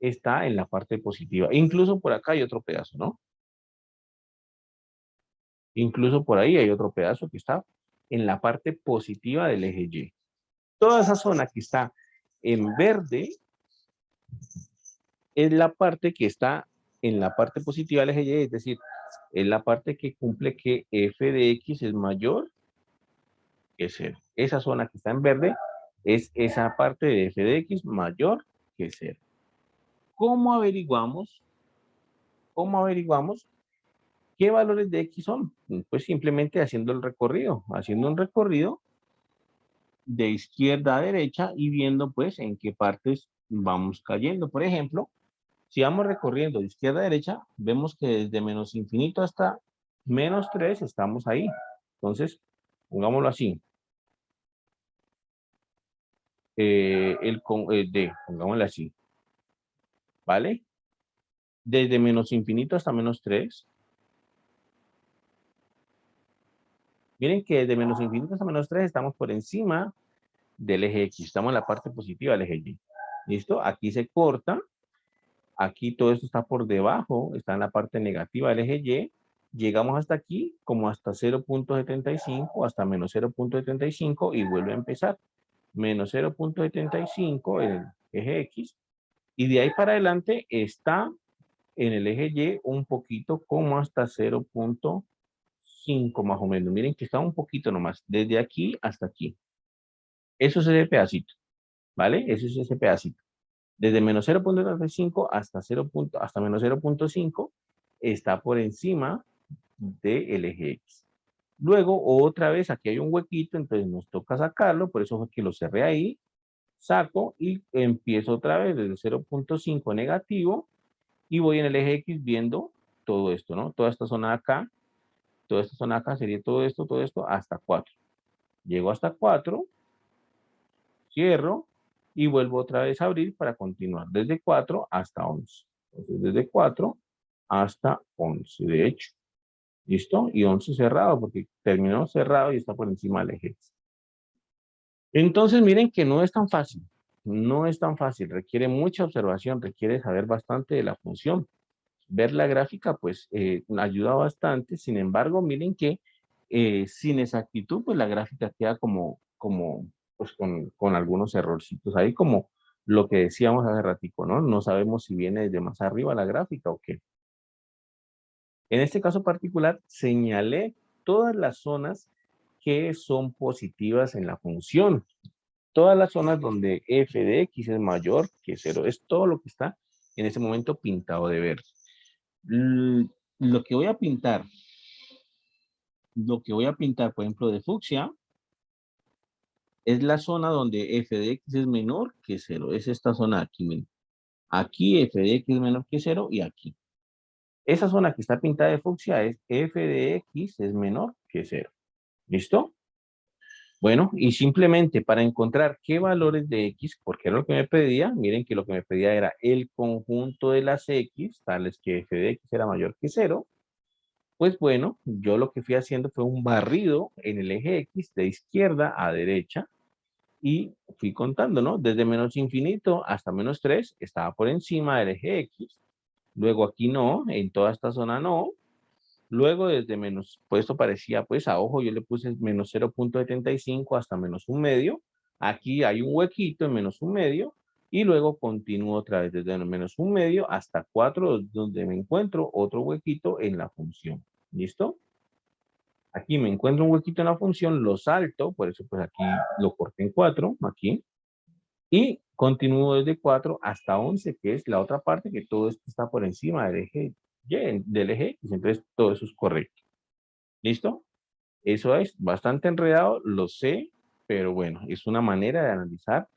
está en la parte positiva. Incluso por acá hay otro pedazo, ¿no? Incluso por ahí hay otro pedazo que está en la parte positiva del eje Y. Toda esa zona que está en verde es la parte que está en la parte positiva del eje Y, es decir, es la parte que cumple que f de x es mayor que 0. Esa zona que está en verde es esa parte de f de x mayor que 0. ¿Cómo averiguamos? ¿Cómo averiguamos qué valores de x son? Pues simplemente haciendo el recorrido, haciendo un recorrido de izquierda a derecha y viendo pues en qué partes vamos cayendo. Por ejemplo, si vamos recorriendo de izquierda a derecha, vemos que desde menos infinito hasta menos 3 estamos ahí. Entonces, pongámoslo así. Pongámoslo así. ¿Vale? Desde menos infinito hasta menos 3. Miren que desde menos infinito hasta menos 3 estamos por encima del eje X. Estamos en la parte positiva del eje Y. ¿Listo? Aquí se corta. Aquí todo esto está por debajo. Está en la parte negativa del eje Y. llegamos hasta aquí, como hasta 0.75, hasta menos 0.75 y vuelve a empezar. Menos 0.75 en el eje X. Y de ahí para adelante está en el eje Y un poquito como hasta 0.5 más o menos. Miren que está un poquito nomás, desde aquí hasta aquí. Eso es ese pedacito, ¿vale? Eso es ese pedacito. Desde menos 0.35 hasta, hasta menos 0.5 está por encima del eje X. Luego, otra vez, aquí hay un huequito, entonces nos toca sacarlo, por eso fue que lo cerré ahí, saco y empiezo otra vez desde 0.5 negativo y voy en el eje X viendo todo esto, ¿no? Toda esta zona de acá, toda esta zona de acá sería todo esto, hasta 4. Llego hasta 4, cierro y vuelvo otra vez a abrir para continuar desde 4 hasta 11. Entonces, desde 4 hasta 11, de hecho. ¿Listo? Y 11 cerrado, porque terminó cerrado y está por encima del eje X. Entonces, miren que no es tan fácil. No es tan fácil. Requiere mucha observación, requiere saber bastante de la función. Ver la gráfica, pues, ayuda bastante. Sin embargo, miren que sin exactitud, pues la gráfica queda pues, con algunos errorcitos. Ahí como lo que decíamos hace ratico, ¿no? No sabemos si viene desde más arriba la gráfica o qué. En este caso particular, señalé todas las zonas que son positivas en la función. Todas las zonas donde f de x es mayor que 0. Es todo lo que está en ese momento pintado de verde. Lo que voy a pintar, por ejemplo, de fucsia, es la zona donde f de x es menor que 0. Es esta zona aquí, miren. Aquí f de x es menor que 0 y aquí. Esa zona que está pintada de fucsia es f de x es menor que 0. ¿Listo? Bueno, y simplemente para encontrar qué valores de x, porque era lo que me pedía, miren que lo que me pedía era el conjunto de las x, tales que f de x era mayor que 0, pues bueno, yo lo que fui haciendo fue un barrido en el eje x de izquierda a derecha y fui contando, ¿no? Desde menos infinito hasta menos 3 estaba por encima del eje x, luego aquí no, en toda esta zona no, luego desde menos, pues esto parecía, pues a ojo, yo le puse menos 0.75 hasta menos un medio. Aquí hay un huequito en menos un medio. Y luego continúo otra vez desde menos un medio hasta 4, donde me encuentro otro huequito en la función. ¿Listo? Aquí me encuentro un huequito en la función, lo salto, por eso pues aquí lo corté en 4, aquí. Y continúo desde 4 hasta 11, que es la otra parte que todo esto está por encima del eje Y, del eje X, entonces todo eso es correcto. ¿Listo? Eso es bastante enredado, lo sé, pero bueno, es una manera de analizar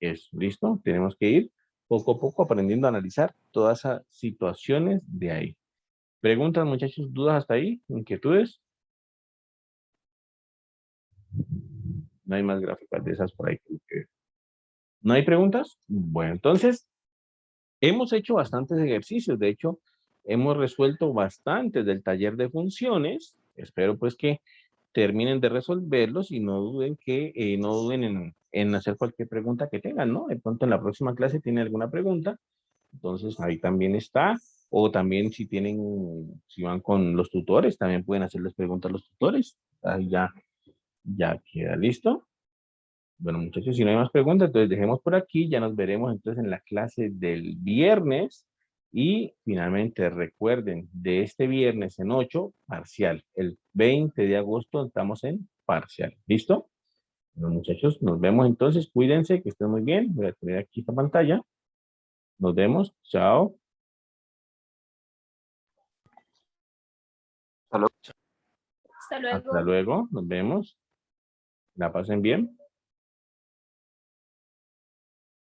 eso. ¿Listo? Tenemos que ir poco a poco aprendiendo a analizar todas esas situaciones de ahí. ¿Preguntas, muchachos? ¿Dudas hasta ahí? ¿Inquietudes? No hay más gráficas de esas por ahí. ¿No hay preguntas? Bueno, entonces, hemos hecho bastantes ejercicios. De hecho, hemos resuelto bastantes del taller de funciones. Espero pues que terminen de resolverlos y no duden en hacer cualquier pregunta que tengan, ¿no? De pronto en la próxima clase tienen alguna pregunta, entonces ahí también está. O también si van con los tutores, también pueden hacerles preguntas a los tutores. Ahí ya queda listo. Bueno, muchachos, si no hay más preguntas, entonces dejemos por aquí. Ya nos veremos entonces en la clase del viernes. Y finalmente recuerden, de este viernes en 8, parcial. El 20 de agosto estamos en parcial. ¿Listo? Bueno, muchachos, nos vemos entonces. Cuídense, que estén muy bien. Voy a poner aquí esta pantalla. Nos vemos. Chao. Hasta luego. Hasta luego. Hasta luego. Nos vemos. La pasen bien.